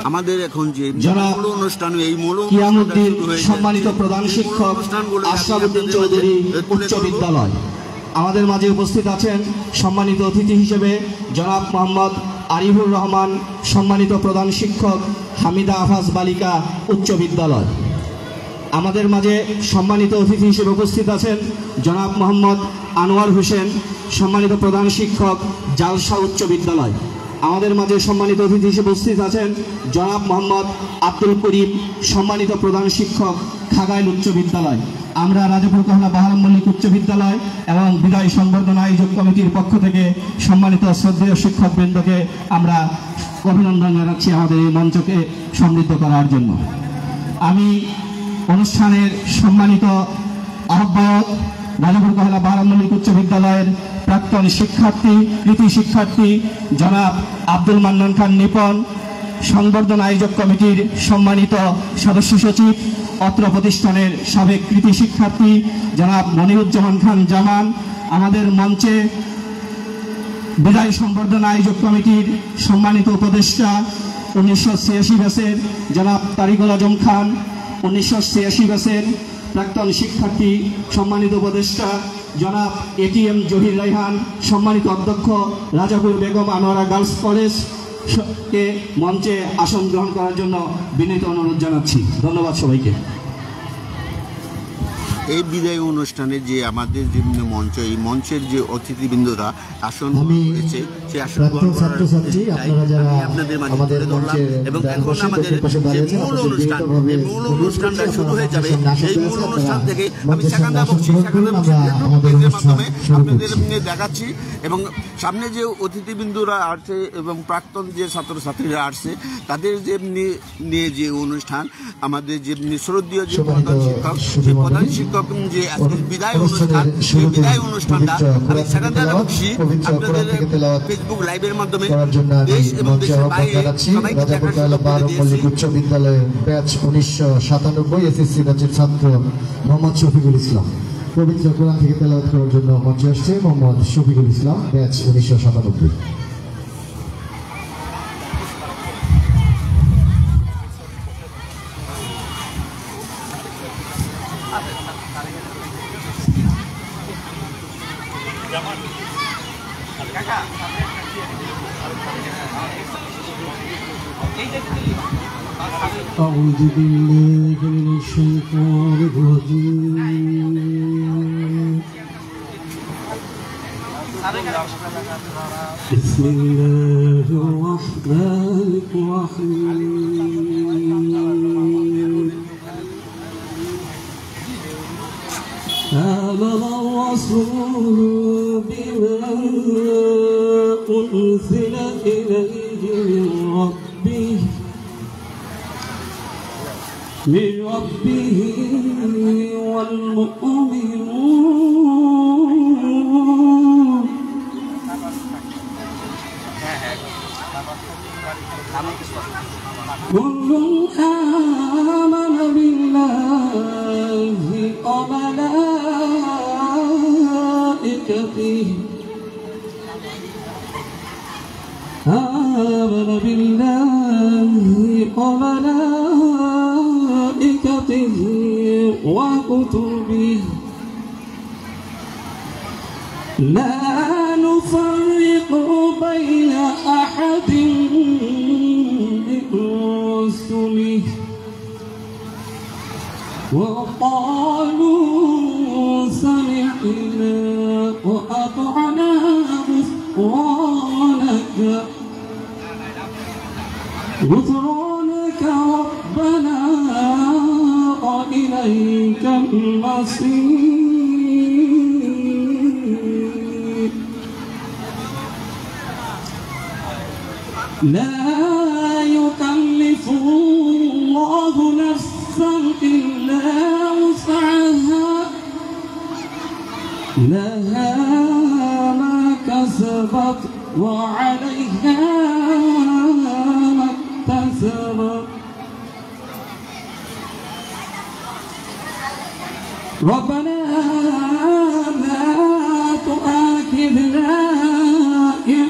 আমাদের এখন যে মূল অনুষ্ঠান, এই মূল কিয়ামউদ্দিন সম্মানিত প্রধান শিক্ষক আশরাফুদ্দিন চৌধুরী উচ্চ বিদ্যালয়, আমাদের মাঝে উপস্থিত আছেন সম্মানিত অতিথি হিসেবে জনাব মোহাম্মদ আরিফুর রহমান সম্মানিত প্রধান শিক্ষক হামিদা আফাজ বালিকা উচ্চ বিদ্যালয়। আমাদের মাঝে সম্মানিত অতিথি হিসেবে উপস্থিত আছেন জনাব মোহাম্মদ আনোয়ার হোসেন সম্মানিত প্রধান শিক্ষক জালসা উচ্চ বিদ্যালয়। আমাদের মাঝে সম্মানিত অতিথি হিসেবে উপস্থিত আছেন জনাব মোহাম্মদ আব্দুল করিম সম্মানিত প্রধান শিক্ষক খাগাইল উচ্চ বিদ্যালয়। আমরা রাজাপুর কহলা বাহারাম মল্লিক উচ্চ বিদ্যালয় এবং বিদায় সংবর্ধনা আয়োজক কমিটির পক্ষ থেকে সম্মানিত শ্রদ্ধেয় শিক্ষকবৃন্দকে আমরা অভিনন্দন জানাচ্ছি আমাদের এই মঞ্চকে সমৃদ্ধ করার জন্য। আমি অনুষ্ঠানের সম্মানিত আহ্বায়ক রাজাপুর কহলা বাহারাম মল্লিক উচ্চ বিদ্যালয়ের প্রাক্তন শিক্ষার্থী কৃতি শিক্ষার্থী জনাব আব্দুল মান্নান খান নিপন, সংবর্ধনা আয়োজক কমিটির সম্মানিত সদস্য সচিব, অত্র প্রতিষ্ঠানের সাবেক কৃতি শিক্ষার্থী জনাব মনিরুজ্জামান খান জামান, আমাদের মঞ্চে বিদায় সংবর্ধনা আয়োজক কমিটির সম্মানিত উপদেষ্টা 1986 ব্যাচের জনাব তারিকুল আজম খান, 1986 ব্যাচের প্রাক্তন শিক্ষার্থী সম্মানিত উপদেষ্টা জনাব এটিএম জহির রায়হান, সম্মানিত অধ্যক্ষ রাজাপুর বেগম আনোয়ারা গার্লস কলেজ কে মঞ্চে আসন গ্রহণ করার জন্য বিনীত অনুরোধ জানাচ্ছি। ধন্যবাদ সবাইকে। এই বিদায় অনুষ্ঠানে যে আমাদের যে মঞ্চ, এই মঞ্চের যে অতিথিবৃন্দরা আসন রয়েছে সেই আসন আপনাদের মাঝে তুলে ধরলাম এবং এখন আমাদের যে মূল অনুষ্ঠানটা শুরু হয়ে যাবে। এই মূল অনুষ্ঠান থেকে আমি সেখানটা বলছি মাধ্যমে আপনাদের দেখাচ্ছি এবং সামনে যে অতিথিবৃন্দরা আসছে এবং প্রাক্তন যে ছাত্রছাত্রীরা আসছে তাদের যে নিয়ে যে অনুষ্ঠান, আমাদের যে শ্রদ্ধেয় যে প্রধান শিক্ষক, সেই প্রধান শিক্ষক যে বিদায় অনুষ্ঠান, সেই বিদায় অনুষ্ঠানটা আমি সেখান থেকে বলছি আপনাদের ফেসবুক লাইভের মাধ্যমে দেশ এবং দেশের বাইরে সবাইকে দেখার উচ্চ বিদ্যালয়ের ব্যাচ 1997 এসএসসি ব্যাচের ছাত্র মোহাম্মদ শফিকুল ইসলাম পবিত্র কোরআন থেকে তেলাওয়াত করার জন্য মঞ্চে আসছে। মোহাম্মদ শফিকুল ইসলাম, ব্যাচ 1997। أعوذ بالله من الشيطان الرجيم بسم الله الرحمن الرحيم آمن الرسول بما أنزل إليه من ربه والمؤمنون كل آمن بالله وملائكته آمن بالله وملائكته وكتبه لا نفرق بين أحد من رسله وقالوا سمعنا وأطعنا غفرانك ربنا وإليك المصير لا يكلف الله نفسا إلا وسعها لها ما كسبت وعليها ما اكتسبت ربنا لا تؤاخذنا إن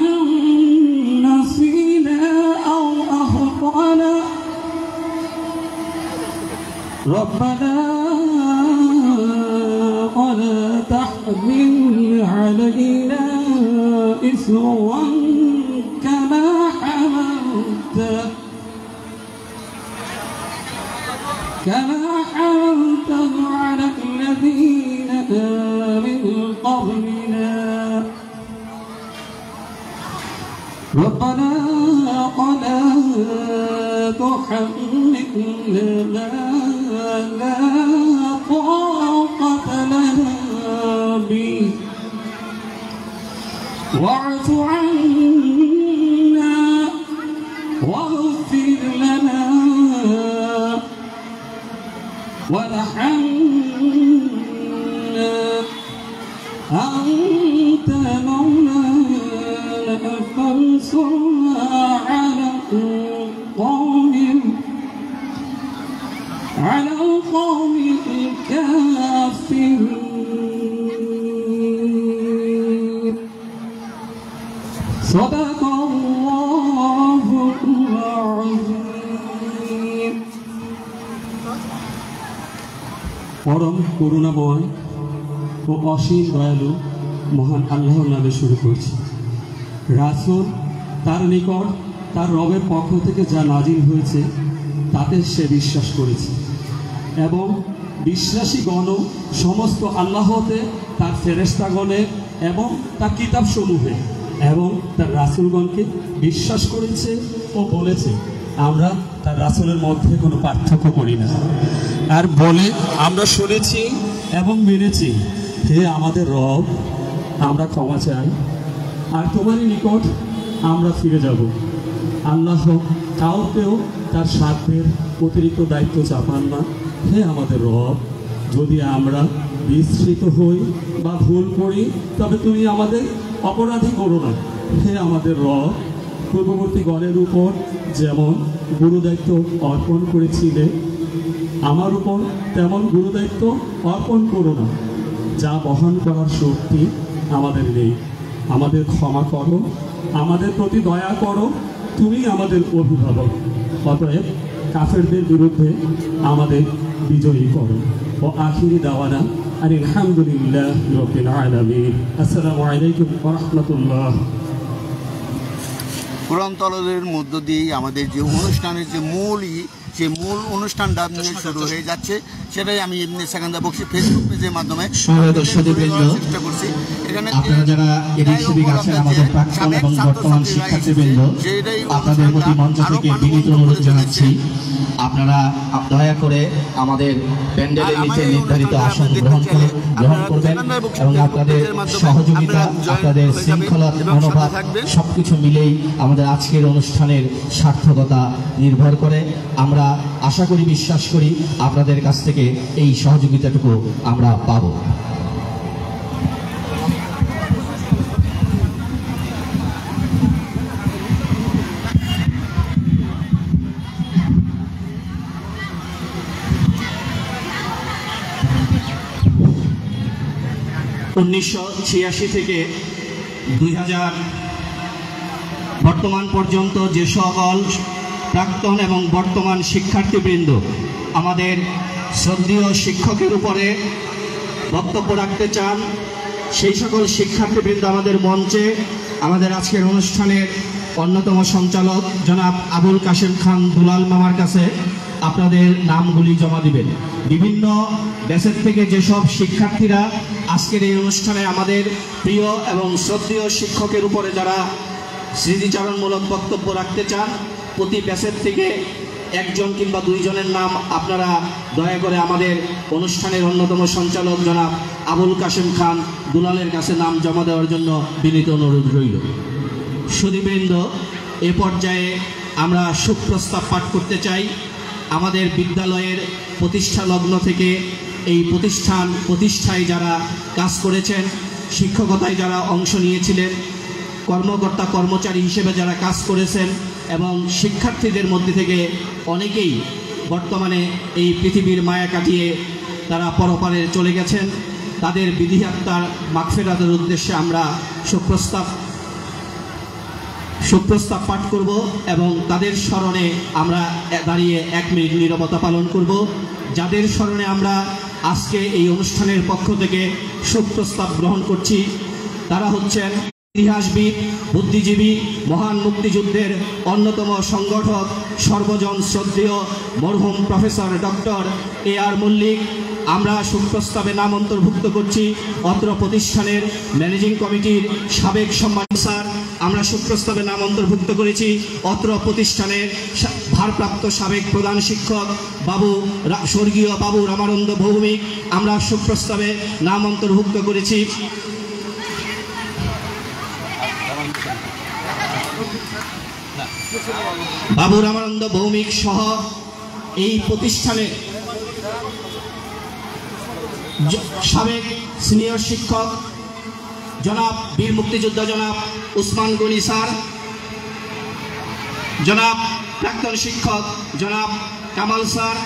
نسينا أو أخطأنا ربنا ولا تحمل علينا إصرا كما حملته على الذين من قبلنا ربنا ولا تحملنا ما لا طاقة لنا به واعف عنا واغفر لنا وارحمنا أنت مولانا فانصرنا على القوم الكافرين صدق الله العظيم পরম করুণাময় ও অসীম দয়ালু মহান আল্লাহর নামে শুরু করছি। রাসূল তার নিকট তার রবের পক্ষ থেকে যা নাজিল হয়েছে তাতে সে বিশ্বাস করেছে এবং বিশ্বাসীগণ সমস্ত আল্লাহতে তার ফেরেশতাগণে এবং তার কিতাবসমূহে এবং তার রাসূলগণকে বিশ্বাস করেছে ও বলেছে আমরা তার রাসূলের মধ্যে কোনো পার্থক্য করি না। আর বলে আমরা শুনেছি এবং মেনেছি, হে আমাদের রব, আমরা ক্ষমা চাই আর তোমারই নিকট আমরা ফিরে যাব। আল্লাহ কাউকেও তার সাধ্যের অতিরিক্ত দায়িত্ব চাপান না। হে আমাদের রব, যদি আমরা বিস্মৃত হই বা ভুল করি তবে তুমি আমাদের অপরাধী করো না। হে আমাদের রব, পূর্ববর্তী গণের উপর যেমন গুরুদায়িত্ব অর্পণ করেছিলে আমার উপর তেমন গুরুদায়িত্ব অর্পণ করো না, যা বহন করার শক্তি আমাদের নেই। আমাদের ক্ষমা করো, আমাদের প্রতি দয়া করো, তুমি আমাদের অভিভাবক। অতএব কাফেরদের বিরুদ্ধে আমাদের বিজয়ী করো। ও আখিরি দাওয়ানা আলহামদুলিল্লাহ রাব্বিল আলামিন। আসসালামু আলাইকুম ওয়া রাহমাতুল্লাহ। কোরআন তলবের মধ্য দিয়ে আমাদের যে অনুষ্ঠানের যে মূল অনুষ্ঠানটা শুরু হয়ে যাচ্ছে, সেটাই আমি সেকেন্দার বক্সি ফেসবুক পেজের মাধ্যমে চেষ্টা করছি। এখানে আপনারা যারা এদিক সেদিক আছেন, আমাদের প্রাক্তন এবং বর্তমান শিক্ষার্থীবৃন্দ, আপনাদের প্রতি মঞ্চ থেকে বিনীত অনুরোধ জানাচ্ছি, আপনারা দয়া করে আমাদের প্যান্ডেলের নিচে নির্ধারিত আসন গ্রহণ করবেন এবং আপনাদের সহযোগিতা, আপনাদের শৃঙ্খলা মনোভাব সবকিছু মিলেই আমাদের আজকের অনুষ্ঠানের সার্থকতা নির্ভর করে। আমরা আশা করি, বিশ্বাস করি আপনাদের কাছ থেকে এই সহযোগিতাটুকু আমরা পাব। (1986) থেকে 2000 বর্তমান পর্যন্ত যে সকল প্রাক্তন এবং বর্তমান শিক্ষার্থীবৃন্দ আমাদের শ্রদ্ধেয় শিক্ষকের উপরে বক্তব্য রাখতে চান, সেই সকল শিক্ষার্থীবৃন্দ আমাদের মঞ্চে আমাদের আজকের অনুষ্ঠানের অন্যতম সঞ্চালক জনাব আবুল কাশেম খান দুলাল মামার কাছে আপনাদের নামগুলি জমা দিবেন। বিভিন্ন দেশের থেকে যেসব শিক্ষার্থীরা আজকের এই অনুষ্ঠানে আমাদের প্রিয় এবং শ্রদ্ধেয় শিক্ষকের উপরে যারা স্মৃতিচারণমূলক বক্তব্য রাখতে চান, প্রতি ব্যাচের থেকে একজন কিংবা দুইজনের নাম আপনারা দয়া করে আমাদের অনুষ্ঠানের অন্যতম সঞ্চালক জনাব আবুল কাশেম খান দুলালের কাছে নাম জমা দেওয়ার জন্য বিনীত অনুরোধ রইল। সুধীবৃন্দ, এ পর্যায়ে আমরা সুপ্রস্তাব পাঠ করতে চাই। আমাদের বিদ্যালয়ের প্রতিষ্ঠা লগ্ন থেকে এই প্রতিষ্ঠায় যারা কাজ করেছেন, শিক্ষকতায় যারা অংশ নিয়েছিলেন, কর্মকর্তা কর্মচারী হিসেবে যারা কাজ করেছেন এবং শিক্ষার্থীদের মধ্যে থেকে অনেকেই বর্তমানে এই পৃথিবীর মায়া কাটিয়ে তারা পরপারে চলে গেছেন, তাদের বিধি আত্মার মাগফিরাতের উদ্দেশ্যে আমরা সুপ্রস্তাব পাঠ করব এবং তাদের স্মরণে আমরা দাঁড়িয়ে 1 মিনিট নীরবতা পালন করব। যাদের স্মরণে আমরা আজকে এই অনুষ্ঠানের পক্ষ থেকে শোক প্রস্তাব গ্রহণ করছি, তারা হচ্ছেন ইতিহাসবিদ, বুদ্ধিজীবী, মহান মুক্তিযুদ্ধের অন্যতম সংগঠক, সর্বজন শ্রদ্ধেয় মরহুম প্রফেসর ডক্টর A.R. মল্লিক। আমরা শোক প্রস্তাবে নাম অন্তর্ভুক্ত করছি অত্র প্রতিষ্ঠানের ম্যানেজিং কমিটির সাবেক সম্মানিত স্যার। আমরা শোক প্রস্তাবে নাম অন্তর্ভুক্ত করেছি অত্র প্রতিষ্ঠানের ভারপ্রাপ্ত সাবেক প্রধান শিক্ষক স্বর্গীয় বাবু রামানন্দ ভৌমিক। আমরা শোক প্রস্তাবে নাম অন্তর্ভুক্ত করেছি বাবু রামানন্দ ভৌমিক সহ এই প্রতিষ্ঠানে সাবেক সিনিয়র শিক্ষক জনাব বীর মুক্তিযোদ্ধা জনাব উসমান গনি স্যার, জনাব প্রাক্তন শিক্ষক জনাব কামাল স্যার,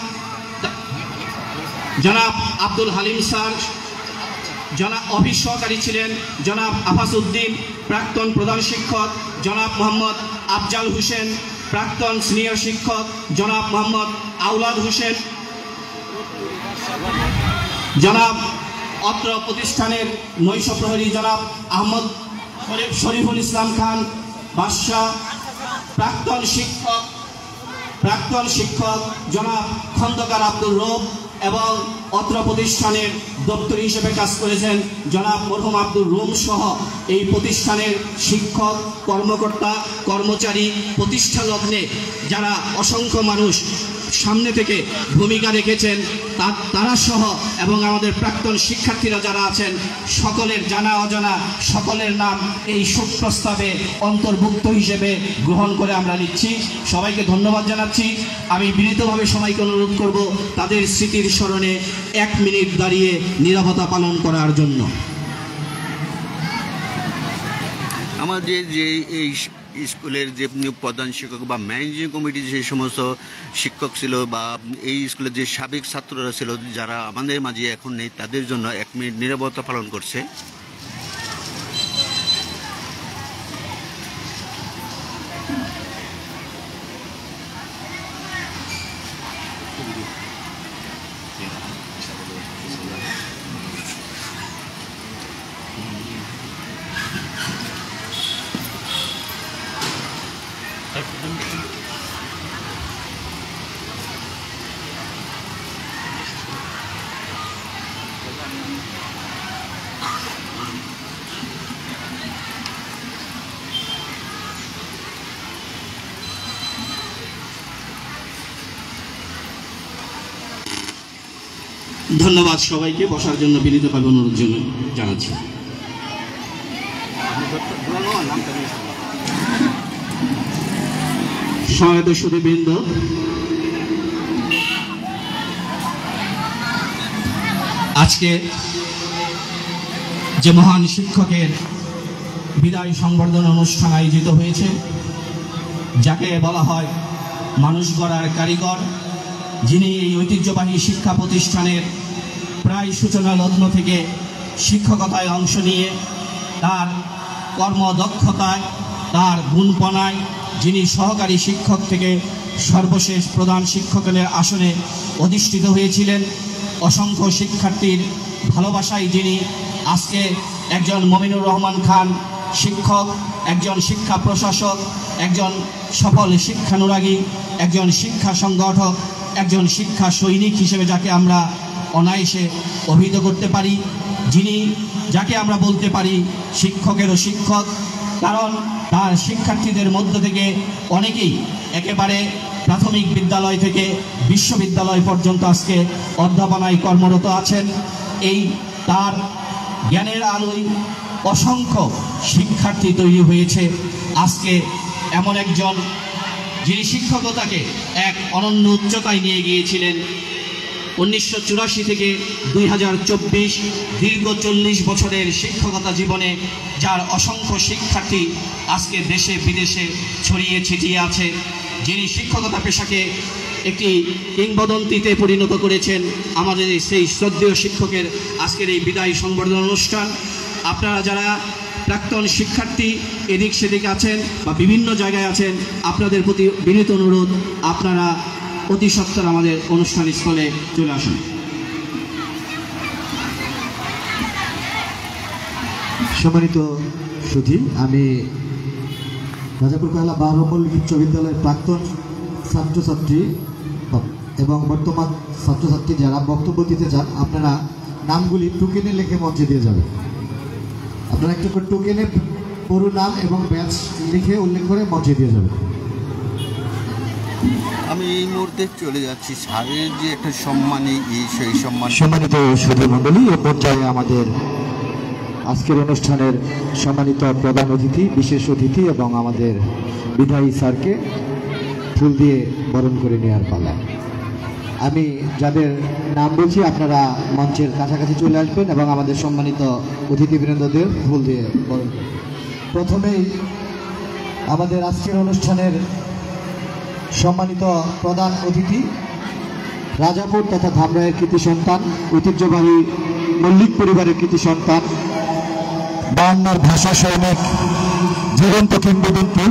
জনাব আব্দুল হালিম স্যার, জনাব অফিস সহকারী ছিলেন জনাব আফাস উদ্দিন, প্রাক্তন প্রধান শিক্ষক জনাব মোহাম্মদ আফজাল হোসেন, প্রাক্তন সিনিয়র শিক্ষক জনাব মোহাম্মদ আউলাদ হোসেন, জনাব অত্র প্রতিষ্ঠানের নৈশ প্রহরী জনাব আহমদ শরীফুল ইসলাম খান বাদশাহ, প্রাক্তন শিক্ষক জনাব খন্দকার আব্দুর রব এবং অত্র প্রতিষ্ঠানের দপ্তরি হিসেবে কাজ করেছেন জনাব মরহুম আব্দুর রুম সহ এই প্রতিষ্ঠানের শিক্ষক, কর্মকর্তা, কর্মচারী, প্রতিষ্ঠা লগ্নে যারা অসংখ্য মানুষ সামনে থেকে ভূমিকা রেখেছেন তারা সহ এবং আমাদের প্রাক্তন শিক্ষার্থীরা যারা আছেন সকলের জানা অজানা সকলের নাম এই শোক প্রস্তাবে অন্তর্ভুক্ত হিসেবে গ্রহণ করে আমরা নিচ্ছি। সবাইকে ধন্যবাদ জানাচ্ছি। আমি বিনীতভাবে সবাইকে অনুরোধ করব তাদের স্মৃতির স্মরণে 1 মিনিট দাঁড়িয়ে নীরবতা পালন করার জন্য। আমাদের যে এই স্কুলের যে প্রধান শিক্ষক বা ম্যানেজিং কমিটির যে সমস্ত শিক্ষক ছিল বা এই স্কুলের যে সাবেক ছাত্ররা ছিল যারা আমাদের মাঝে এখন নেই, তাদের জন্য 1 মিনিট নীরবতা পালন করছে। ধন্যবাদ সবাইকে। বসার জন্য বিনীতভাবে অনুরোধ জানাচ্ছি। সহায়তা সুধীবৃন্দ, আজকে যে মহান শিক্ষকের বিদায় সংবর্ধনা অনুষ্ঠান আয়োজিত হয়েছে, যাকে বলা হয় মানুষ গড়ার কারিগর, যিনি এই ঐতিহ্যবাহী শিক্ষা প্রতিষ্ঠানের প্রায় সূচনা লগ্ন থেকে শিক্ষকতায় অংশ নিয়ে তার কর্মদক্ষতায়, তার গুণপনায়, যিনি সহকারী শিক্ষক থেকে সর্বশেষ প্রধান শিক্ষকের আসনে অধিষ্ঠিত হয়েছিলেন, অসংখ্য শিক্ষার্থীর ভালোবাসায় যিনি আজকে একজন মমিনুর রহমান খান শিক্ষক, একজন শিক্ষা প্রশাসক, একজন সফল শিক্ষানুরাগী, একজন শিক্ষা সংগঠক, একজন শিক্ষা সৈনিক হিসেবে যাকে আমরা অনায়াসে অভিহিত করতে পারি, যাকে আমরা বলতে পারি শিক্ষকেরও শিক্ষক। কারণ তার শিক্ষার্থীদের মধ্য থেকে অনেকেই একেবারে প্রাথমিক বিদ্যালয় থেকে বিশ্ববিদ্যালয় পর্যন্ত আজকে অধ্যাপনায় কর্মরত আছেন। এই তার জ্ঞানের আলোয় অসংখ্য শিক্ষার্থী তৈরি হয়েছে। আজকে এমন একজন যিনি শিক্ষকতাকে এক অনন্য উচ্চতায় নিয়ে গিয়েছিলেন। 1984 থেকে 2024 দীর্ঘ 40 বছরের শিক্ষকতা জীবনে যার অসংখ্য শিক্ষার্থী আজকে দেশে বিদেশে ছড়িয়ে ছিটিয়ে আছে, যিনি শিক্ষকতা পেশাকে একটি কিংবদন্তিতে পরিণত করেছেন, আমাদের সেই শ্রদ্ধেয় শিক্ষকের আজকের এই বিদায় সংবর্ধনা অনুষ্ঠান। আপনারা যারা প্রাক্তন শিক্ষার্থী এদিক সেদিক আছেন বা বিভিন্ন জায়গায় আছেন, আপনাদের প্রতি বিনীত অনুরোধ, আপনারা অতি সত্বর আমাদের অনুষ্ঠান স্থলে চলে আসুন। সম্মানিত সুধী, আমি রাজাপুর কয়লা বারো মল্লিক উচ্চ বিদ্যালয়ের প্রাক্তন ছাত্রছাত্রী এবং বর্তমান ছাত্রছাত্রী যারা বক্তব্য দিতে চান, আপনারা নামগুলি টোকেনে লিখে মঞ্চে দিয়ে যাবেন। আপনারা একটু করে টোকেনে পুরো নাম এবং ব্যাচ লিখে উল্লেখ করে মঞ্চে দিয়ে যাবেন। আমি এই মুহূর্তে চলে যাচ্ছি স্যারের যে একটা সম্মানী, সেই সম্মানিত সুধী মণ্ডলী, এ পর্যায়ে আমাদের আজকের অনুষ্ঠানের সম্মানিত প্রধান অতিথি, বিশেষ অতিথি এবং আমাদের বিদায়ী স্যারকে ফুল দিয়ে বরণ করে নেওয়ার পালা। আমি যাদের নাম বলছি আপনারা মঞ্চের কাছাকাছি চলে আসবেন এবং আমাদের সম্মানিত অতিথিবৃন্দদের ফুল দিয়ে বরণ করবেন। প্রথমেই আমাদের আজকের অনুষ্ঠানের সম্মানিত প্রধান অতিথি, রাজাপুর তথা ধামরাইয়ের কৃতি সন্তান, ঐতিহ্যবাহী মল্লিক পরিবারের কৃতি সন্তান, বাংলার ভাষা সৈনিক, জীবন্ত কিংবদন্তি,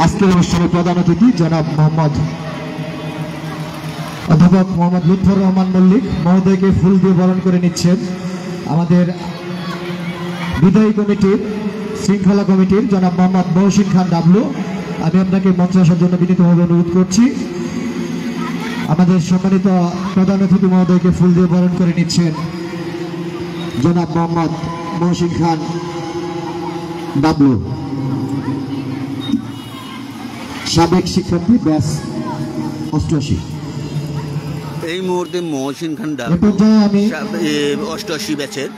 আজকের অনুষ্ঠানের প্রধান অতিথি জনাব অধ্যাপক মোহাম্মদ লুৎফর রহমান মল্লিক মহোদয়কে ফুল দিয়ে বরণ করে নিচ্ছেন আমাদের বিদায়ী কমিটির, শৃঙ্খলা কমিটির জনাব মোহাম্মদ মহসিন খান ডাবলু। আমি আপনাকে মঞ্চে আসার জন্য বিনীতভাবে অনুরোধ করছি। আমাদের সম্মানিত প্রধান অতিথি মহোদয়কে ফুল দিয়ে বরণ করে নিচ্ছেন জনাব মোহাম্মদ মহসিন খান ডাবলু, সাবেক শিক্ষার্থী, ব্যাচ 88। এই মুহূর্তে মহসিন খান ডাবলু 88 ব্যাচের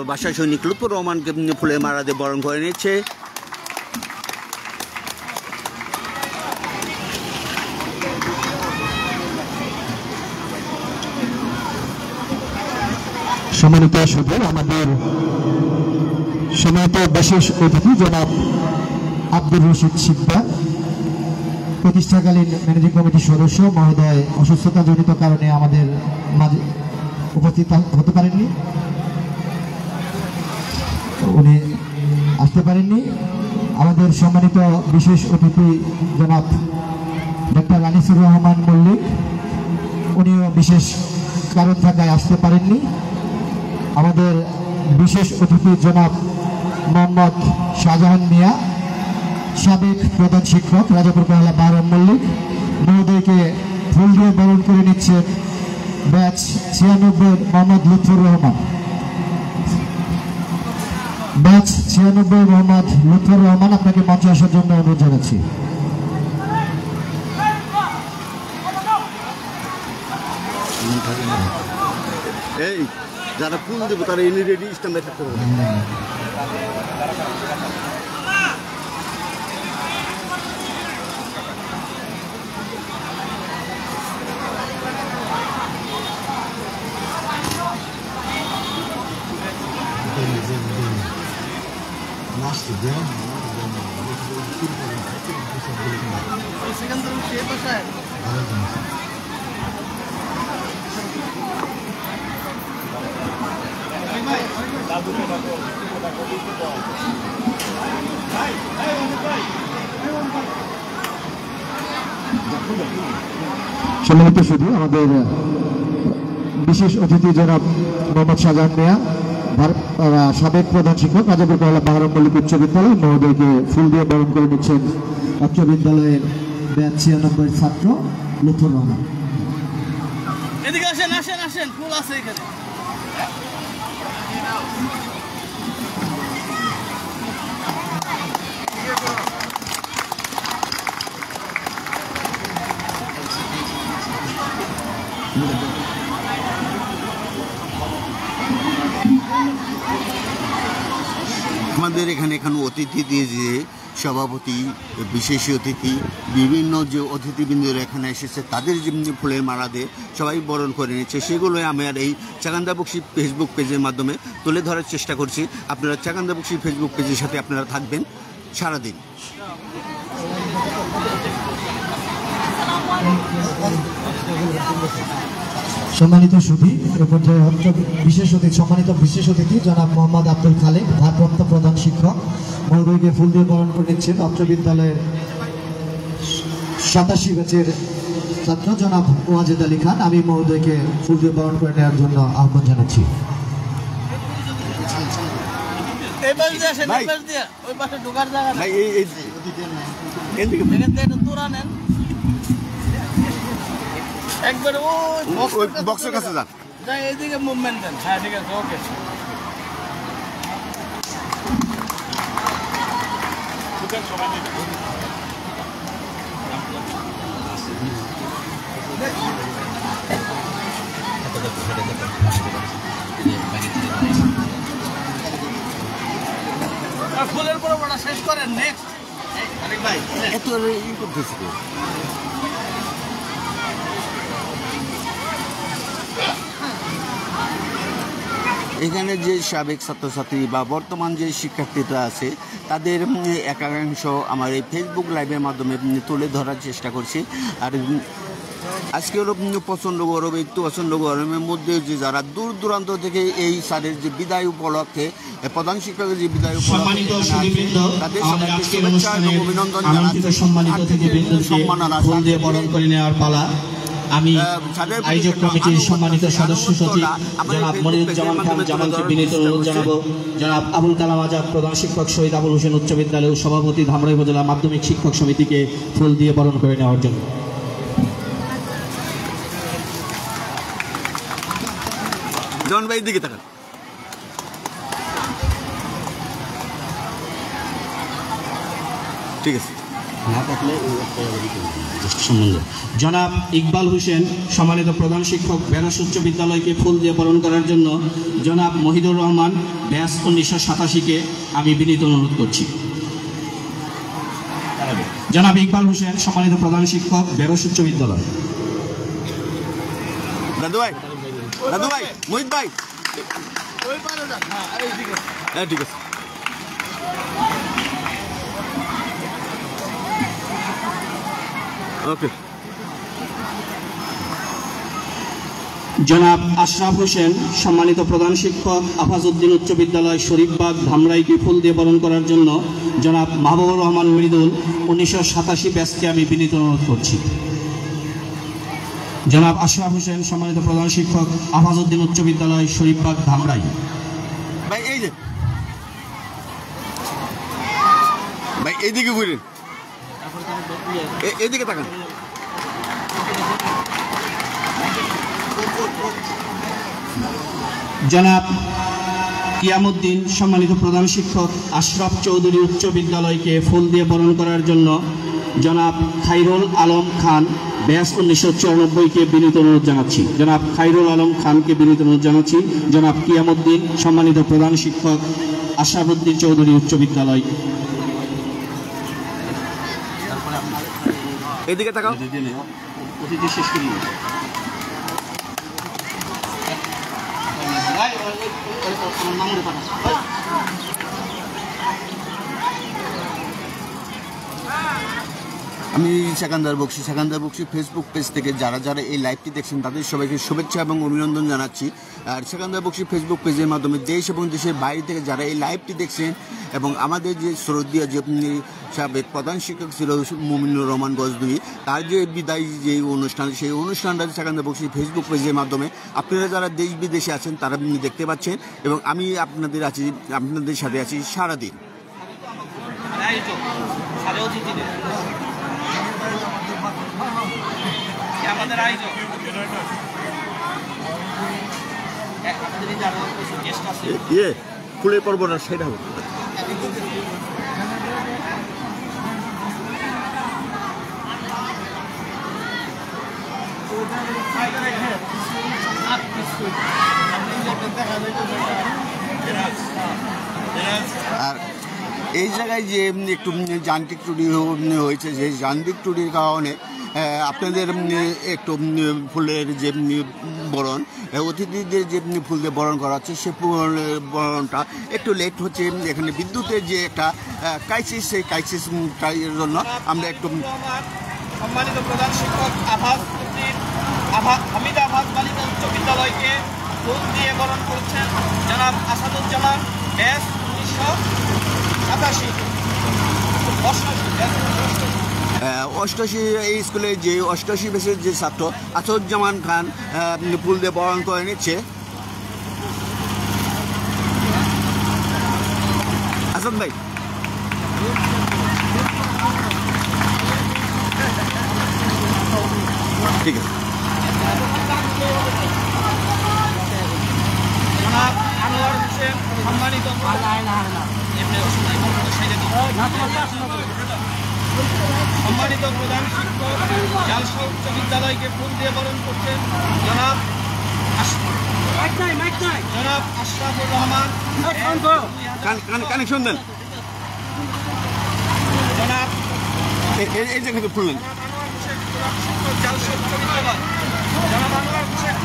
ভাষা সৈনিক লুৎফর রহমানকে ফুলের মালা দিয়ে বরণ করে নিচ্ছে। সম্মানিত সুধী, আমাদের সম্মানিত বিশেষ অতিথি জনাব আব্দুর রশিদ শিকদার, প্রতিষ্ঠাকালীন ম্যানেজিং কমিটির সদস্য মহোদয় অসুস্থতাজনিত কারণে আমাদের মাঝে উপস্থিত হতে পারেননি, উনি আসতে পারেননি। আমাদের সম্মানিত বিশেষ অতিথি জনাব ডক্টর আনিসুর রহমান মল্লিক, উনিও বিশেষ কারণ থাকায় আসতে পারেননি। আমাদের বিশেষ অতিথি জনাব মোহাম্মদ শাহজাহান মিয়া, সাবেক প্রধান শিক্ষক, রাজাপুর কয়লা বারো মল্লিক মহোদয়কে ফুল দিয়ে বরণ করে নিচ্ছেন ব্যাচ 96 মোহাম্মদ লুৎফর রহমান। ব্যাচ 96 মোহাম্মদ লুৎফর রহমান, আপনাকে মঞ্চে আসার জন্য অনুরোধ জানাচ্ছি। এই যারা ফুল দেবো তারা এনে রেডি স্ট্যান্ডে থাকতে হবে। সম্মানিত শুধু আমাদের বিশেষ অতিথি জনাব মোহাম্মদ শাহজাহান মিয়া, সাবেক প্রধান শিক্ষক, রাজাপুর কয়লা বারো মল্লিক উচ্চ বিদ্যালয় মহোদয়কে ফুল দিয়ে বরণ করে নিচ্ছেন উচ্চ বিদ্যালয়ের ব্যাচ 96 ছাত্র লুৎফর রহমান। এদিকে আসেন, আসেন, আসেন, ফুল আছে এখানে। আমাদের এখানে অতিথি দিয়ে যে সভাপতি, বিশেষ অতিথি, বিভিন্ন যে অতিথিবৃন্দরা এখানে এসেছে তাদের যে ফুলের মালা দিয়ে সবাই বরণ করে নিচ্ছে, সেগুলো আমার এই চাগান্দা বক্সি ফেসবুক পেজের মাধ্যমে তুলে ধরার চেষ্টা করছি। আপনারা চাগান্দা বক্সি ফেসবুক পেজের সাথে আপনারা থাকবেন সারাদিন। সম্মানিত সুধী, এ পর্যায়ে সম্মানিত বিশেষ অতিথি জনাব মোহাম্মদ আব্দুল খালেক, ভারপ্রাপ্ত প্রধান শিক্ষক মহোদয়কে ফুল দিয়ে বরণ করে নিচ্ছেন উচ্চ বিদ্যালয়ের 87 ব্যাচের ছাত্র জনাব ওয়াজেদ আলী খান, আমি মহোদয়কে ফুল দিয়ে বরণ করে নেওয়ার জন্য আহ্বান জানাচ্ছি। একবার ওই বক্সের কাছে যান। এইদিকে মুভমেন্ট দেন। হ্যাঁ ঠিক আছে, ওকে। ফুলের পরবটা শেষ করেন। নেক্সট আরেক ভাই এত ই করতেছি তো। এখানে যে সাবেক ছাত্রছাত্রী বা বর্তমান যে শিক্ষার্থীরা আছে তাদের একাংশ আমার এই ফেসবুক লাইভের মাধ্যমে তুলে ধরার চেষ্টা করছি। আর আজকে হলো প্রচণ্ড গরম, এই প্রচণ্ড গরমের মধ্যে যে যারা দূর দূরান্ত থেকে এই স্যারের যে বিদায় উপলক্ষে, প্রধান শিক্ষকের যে বিদায় সম্মানিত সুধীবৃন্দ, তাদের আমাদের সবাইকে আজকের শুভেচ্ছা এবং অনুষ্ঠানের অভিনন্দন আমন্ত্রিত সম্মানিত অতিথিবৃন্দকে ফুল দিয়ে বরণ করে নেওয়ার পালা। আমি আয়োজক কমিটির সম্মানিত সদস্য সচিব জনাব মনিরুজ্জামান খান জামালকে বিনীত অনুরোধ জানাবো, জনাব আবুল কালাম আজাদ প্রধান শিক্ষক শহীদ আবুল হোসেন উচ্চ বিদ্যালয়ের সভাপতি ধামরাই উপজেলা মাধ্যমিক শিক্ষক সমিতিকে ফুল দিয়ে বরণ করে নেওয়ার জন্য। জন ভাই দিকে তাকান। ঠিক আছে। জনাব ইকবাল হোসেন সম্মানিত প্রধান শিক্ষক বেনারস উচ্চ বিদ্যালয়কে ফুল দিয়ে বরণ করার জন্য জনাব মহিদুর রহমান ব্যাস 1987-কে আমি বিনীত অনুরোধ করছি। জনাব ইকবাল হোসেন সম্মানিত প্রধান শিক্ষক বেনারস উচ্চ বিদ্যালয়। দাদু ভাই, দাদু ভাই, মোহিত ভাই, হ্যাঁ ঠিক আছে। ওকে। জনাব আশরাফ হোসেন সম্মানিত প্রধান শিক্ষক আফাজউদ্দিন উচ্চ বিদ্যালয় শরীফবাগ ধামরাইকে ফুল দিয়ে বরণ করার জন্য জনাব মাহবুবুর রহমান মৃদুল 1987 ব্যাচকে আমি বিনীত অনুরোধ করছি। জনাব আশরাফ হোসেন সম্মানিত প্রধান শিক্ষক আফাজউদ্দিন উচ্চ বিদ্যালয় শরীফবাগ ধামরাই। ভাই এই যে ভাই এইদিকে ঘুরেন, এইদিকে তাকান। জনাব কিয়ামুদ্দিন সম্মানিত প্রধান শিক্ষক আশরাফ চৌধুরী উচ্চ বিদ্যালয়কে ফুল দিয়ে বরণ করার জন্য জনাব খাইরুল আলম খান ব্যাস 1994-কে বিনীত অনুরোধ জানাচ্ছি। জনাব খাইরুল আলম খানকে বিনীত অনুরোধ জানাচ্ছি। জনাব কিয়ামুদ্দিন সম্মানিত প্রধান শিক্ষক আশরাফুদ্দিন চৌধুরী উচ্চ বিদ্যালয়। এইদিকে তাকাও। অতিথি শেষ করি। আমি সেকান্দার বক্সি ফেসবুক পেজ থেকে যারা যারা এই লাইভটি দেখছেন তাদের সবাইকে শুভেচ্ছা এবং অভিনন্দন জানাচ্ছি। আর সেকান্দার বক্সি ফেসবুক পেজের মাধ্যমে দেশ এবং দেশের বাইরে থেকে যারা এই লাইভটি দেখছেন এবং আমাদের যে শ্রদ্ধেয় যে সাবেক প্রধান শিক্ষক ছিল মুমিনুর রহমান গজনবী, তার যে বিদায় যে অনুষ্ঠান, সেই অনুষ্ঠানটা সেকান্দার বক্সি ফেসবুক পেজের মাধ্যমে আপনারা যারা দেশ বিদেশে আছেন তারা দেখতে পাচ্ছেন এবং আমি আপনাদের সাথে আছি সারাদিন। আমাদের আয়োজন ফুলের পর্বটা সেটা হবে। আর এই জায়গায় যে একটু যান্ত্রিক ত্রুটি হয়েছে, যে যান্ত্রিক ত্রুটির কারণে আপনাদের একটু ফুলের যে বরণ, অতিথিদের যে ফুল দিয়ে বরণ করা হচ্ছে সে বরণটা একটু লেট হচ্ছে। এখানে বিদ্যুতের যে একটা ক্রাইসিস, সেই ক্রাইসিসটার জন্য আমরা একটু সম্মানিত প্রধান শিক্ষক হামিদ আফাজ বালিকা উচ্চ বিদ্যালয়কে ফুল দিয়ে বরণ করছেন জনাব আসাদুজ্জামান ব্যাস 1987। অষ্টাশি এই স্কুলে যে 88 ব্যাচের যে ছাত্র আসাদুজ্জামান খান ফুল দিয়ে বরণ করে নিচ্ছে। আসাদ ভাই, ঠিক আছে। জনাব আনোয়ার হোসেন সম্মানিত সম্মানিত প্রধান শিক্ষক জালসা উচ্চ বিদ্যালয়কে ফুল দিয়ে বরণ করছেন জনাব আশরাফুর রহমান। কানেকশন দেন, জনাব এই জায়গাতে ফুললেন। আনোয়ার হোসেন প্রধান শিক্ষক জালসা উচ্চ বিদ্যালয় জনাব আনোয়ার হোসেন।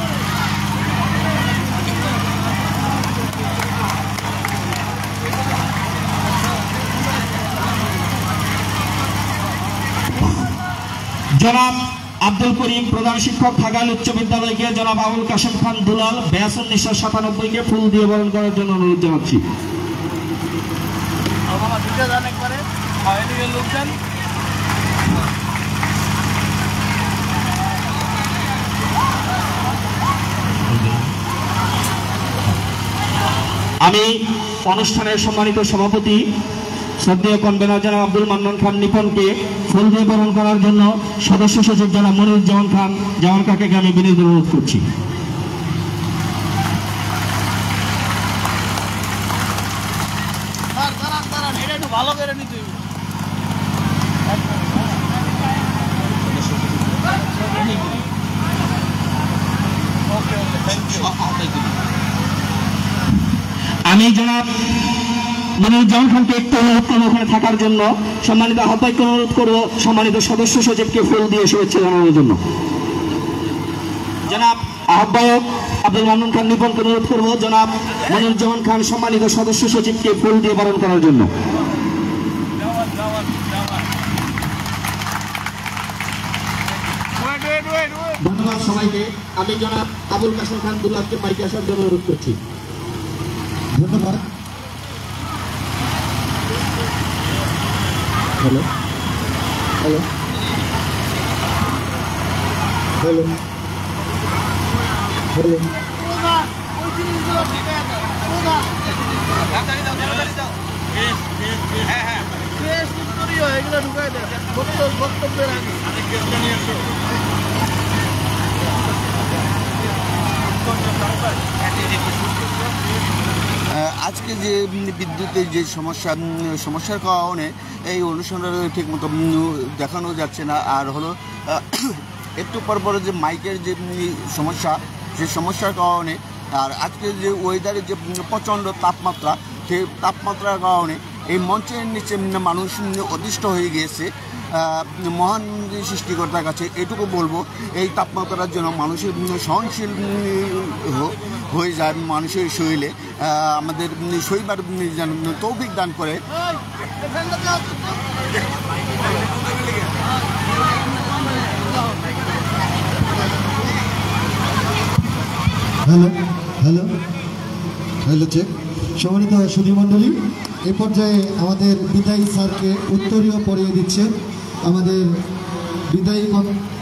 জনাব আব্দুল করিম প্রধান শিক্ষক টাঙ্গাইল উচ্চ বিদ্যালয়কে জনাব আবুল কাশেম খান দুলাল 1997-কে ফুল দিয়ে বরণ করার জন্য অনুরোধ জানাচ্ছি। আমি অনুষ্ঠানের সম্মানিত সভাপতি শ্রদ্ধেয় কনভেনর জনাব আব্দুল মান্নান খান নিপনকে ফুল দিয়ে বরণ করার জন্য সদস্য সচিব জনাব মনিরুজ্জামান খান জামান কাকাকে আমি বিনীত অনুরোধ করছি। ভালো করে নিতে আমি জনাব মনিরুজ্জামান খানকে একটু অনুরোধ করবো ওখানে থাকার জন্য। সম্মানিত আহ্বায়ককে অনুরোধ করবো সম্মানিত সদস্য সচিবকে ফুল দিয়ে শুভেচ্ছা জানানোর জন্য। জনাব আহ্বায়ক আব্দুল মান্নান খান নিপনকে অনুরোধ করবো জনাব মনিরুজ্জামান খান সম্মানিত সদস্য সচিবকে ফুল দিয়ে বরণ করার জন্য। ধন্যবাদ সবাইকে। আমি জনাব আবুল কাশেম খান দুলালকে মাইকে আসার জন্য অনুরোধ করছি। ধন্যবাদ। হ্যালো হ্যালো হ্যালো হ্যালো আজকে যে বিদ্যুতের যে সমস্যার কারণে এই অনুষ্ঠানটা ঠিকমতো দেখানো যাচ্ছে না। আর হলো একটু পর যে মাইকের যে সমস্যা, সেই সমস্যার কারণে, আর আজকে যে ওয়েদারের যে প্রচণ্ড তাপমাত্রা, সেই তাপমাত্রার কারণে এই মঞ্চের নিচে মানুষ অতিষ্ঠ হয়ে গিয়েছে। মহান সৃষ্টিকর্তার কাছে এটুকু বলবো, এই তাপমাত্রার জন্য মানুষের সহনশীল হয়ে যায়, মানুষের শরীরে আমাদের শৈবার যেন তৌফিক দান করে। Hello hello hello check. সম্মানিত সুধীমণ্ডলী, এ পর্যায়ে আমাদের বিদায়ী স্যারকে উত্তরীয় পড়িয়ে দিচ্ছে আমাদের বিদায়ী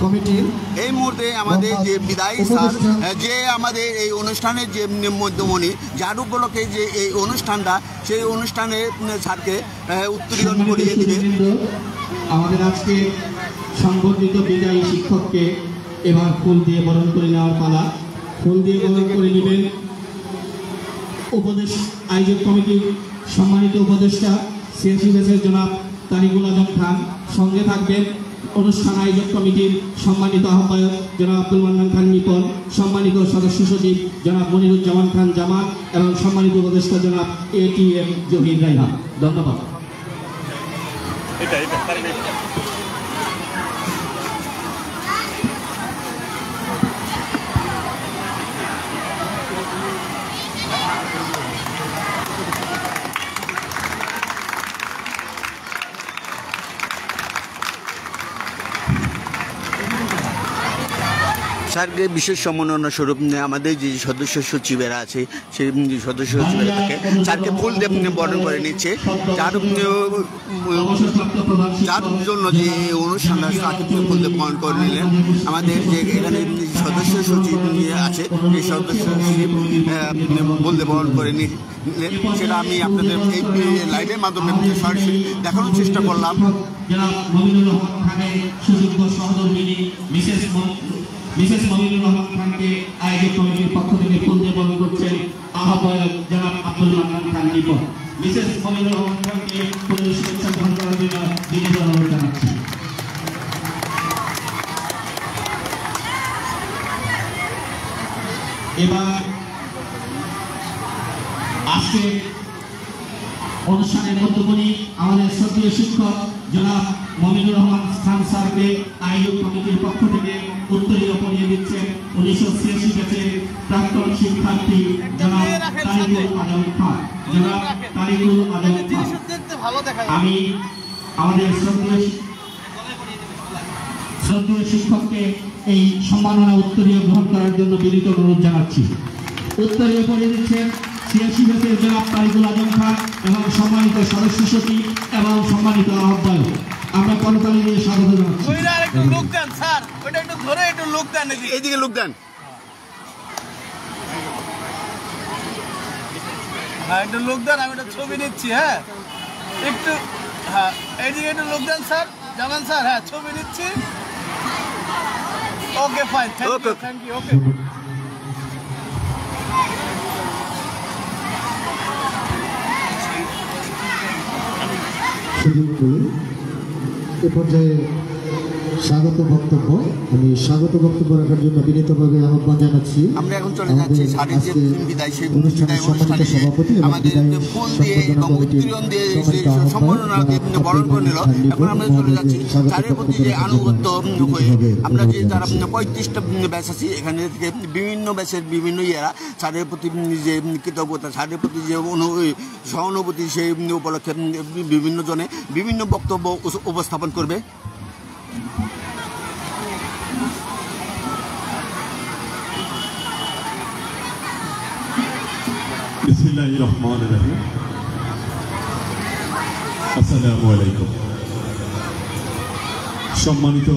কমিটির। এই মুহূর্তে আমাদের যে বিদায়ী স্যার, যে আমাদের এই অনুষ্ঠানের যে মধ্যমণি, যার উপলক্ষে যে এই অনুষ্ঠানটা, সেই অনুষ্ঠানে স্যারকে উত্তরীয় করিয়ে দিবে। আমাদের আজকে সংবর্ধিত বিদায়ী শিক্ষককে এবার ফুল দিয়ে বরণ করে নেওয়ার পালা। ফুল দিয়ে বরণ করে নেবেন উপদেশ আয়োজক কমিটির সম্মানিত উপদেষ্টা সিএসি ব্যাচের জনাব তারিকুল আজম খান। সঙ্গে থাকবেন অনুষ্ঠান আয়োজক কমিটির সম্মানিত আহ্বায়ক জনাব আব্দুল মান্নান খান নিপন, সম্মানিত সদস্য সচিব জনাব মনিরুজ্জামান খান জামান এবং সম্মানিত উপদেষ্টা জনাব ATM জহির রায়হান। ধন্যবাদ। স্যারকে বিশেষ সম্মাননা স্বরূপ আমাদের যে সদস্য সচিবেরা আছে সেই সদস্য সচিবেরা তাকে স্যারকে ফুল দিয়ে বরণ করে নিচ্ছে, যার জন্য যে অনুষ্ঠানটা তাকে ফুল দিয়ে বরণ করে নিলেন। আমাদের যে এখানে সদস্য সচিব আছে এই সদস্য সচিব ফুল দিয়ে বরণ করে নিলেন, সেটা আমি আপনাদের এই লাইভের মাধ্যমে সরাসরি দেখানোর চেষ্টা করলাম। মিসেস মমিনুর রহমান খানকে আয়োজক কমিটির পক্ষ থেকে ফুল দিয়ে বরণ করছেন আহ্বায়ক জনাব আব্দুল মান্নান খান নিপন। মিসেস মমিনুর রহমান খানকে ফুলের শুভেচ্ছা গ্রহণ করার জন্য বিনীত অনুরোধ জানাচ্ছি। এবার আজকে অনুষ্ঠানের মধ্যমণি আমাদের শ্রদ্ধেয় শিক্ষক জনাব মমিনুর রহমান খান স্যারকে আয়োজক কমিটির পক্ষ থেকে উত্তরীয় পরিয়ে দিচ্ছেন 1986 ব্যাচের প্রাক্তন শিক্ষার্থী জনাব তারিকুল আজম খান। আমি আমাদের শ্রদ্ধেয় শিক্ষককে এই সম্মাননা উত্তরীয় গ্রহণ করার জন্য বিনীত অনুরোধ জানাচ্ছি। উত্তরীয় পরিয়ে দিচ্ছেন 86 ব্যাচের জনাব তারিকুল আজম খান এবং সম্মানিত সদস্য সচিব এবং সম্মানিত আহ্বায়ক। আমরা করতালি দিয়ে স্বাগত জানাচ্ছি। এইদিকে লোক দেন, একটু লোক দেন, আমি একটা ছবি নিচ্ছি। হ্যাঁ একটু, হ্যাঁ এইদিকে একটু লোক দেন স্যার, যাবেন স্যার? হ্যাঁ ছবি নিচ্ছি। Okay fine, thank you. Okay এ পর্যায়ে স্বাগত বক্তব্য, আমি স্বাগত বক্তব্য রাখার জন্য বিনীতভাবে আহ্বান জানাচ্ছি। আমরা এখন চলে যাচ্ছি স্যারের যে বিদায়, সেই বিদায় অনুষ্ঠানে আমাদের ফুল দিয়ে এবং উত্তরীয়ন দিয়ে সম্মাননা বরণ করে নিল। এখন আমরা চলে যাচ্ছি স্যারের প্রতি যে আনুগত্য হয়ে আমরা যে যারা 35টা ব্যাচ আছি এখানে থেকে বিভিন্ন ব্যাচের বিভিন্ন ইয়েরা স্যারের প্রতি যে কৃতজ্ঞতা, স্যারের প্রতি যে সহানুভূতি, সেই উপলক্ষে বিভিন্ন জনে বিভিন্ন বক্তব্য উপস্থাপন করবে। বিসমিল্লাহির রহমানির রহিম। আসসালামু আলাইকুম। সম্মানিত